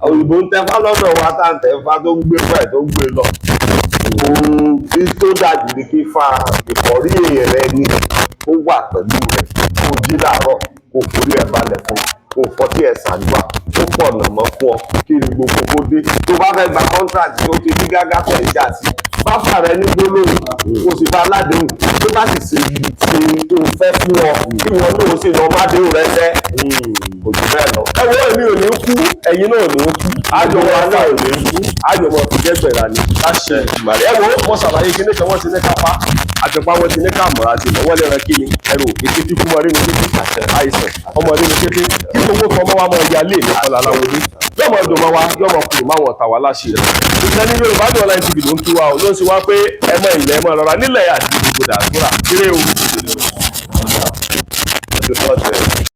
Òyìnbó ń tẹfá lọ́dọ̀ wa tá à ń tẹfá tó ń gbé pẹ̀ tó ń gbé lọ. Ohun tó dájú ni kí fa ìkọ̀rí rẹ ni ó wà pẹ̀lú rẹ̀ kó jí làárọ̀ kó forí ẹ̀ balẹ̀ fún kó fọtí ẹ̀ ṣàdúrà ó pọ̀ nàmọ́ fún ọ kí ni gbogbo kó dé. Tó bá fẹ́ gba kọ́ńtrákì tó ti ní gágá fẹ́ jà sí bá fà rẹ ní gbólóhùn kó sì bá aládéhùn tó bá sì ṣe tó fẹ́ fún ọ kí wọn lóun sì lọ má déhùn rẹ fẹ́ kò jù bẹ́ẹ̀ lọ. Ẹ wo èmi ò ní kú ẹ̀yin náà ò ní kú àjọwọ́ náà ò ní kú àjọwọ́ ìjẹ́gbẹ̀rà ni láṣẹ ìgbàlẹ̀. Ẹ wo mo ṣàlàyé kíní kan wọ́n ti ní kápá àjọpá wọn ti ní káàmọ́ra ti lọ́wọ́ lẹ́ran kí ni ẹrù èké tí fún ọmọdé ní kété àìsàn ọmọdé ní kété kí gbogbo kan mọ́ wa mọ́ ẹja lé ní kọlà aláwọ̀dé yọmọ dùn mọ́ wa yọmọ kùrù máwọn ọ̀tà wa láṣẹ rẹ̀. Ìkànnì Yorùbá ní online TV ló ń tú wa ò ló ń ṣe wá pé ẹ mọ ilẹ̀ ẹ mọ lọ́ra nílẹ̀ àti ìdìbò dàdúrà kéré o.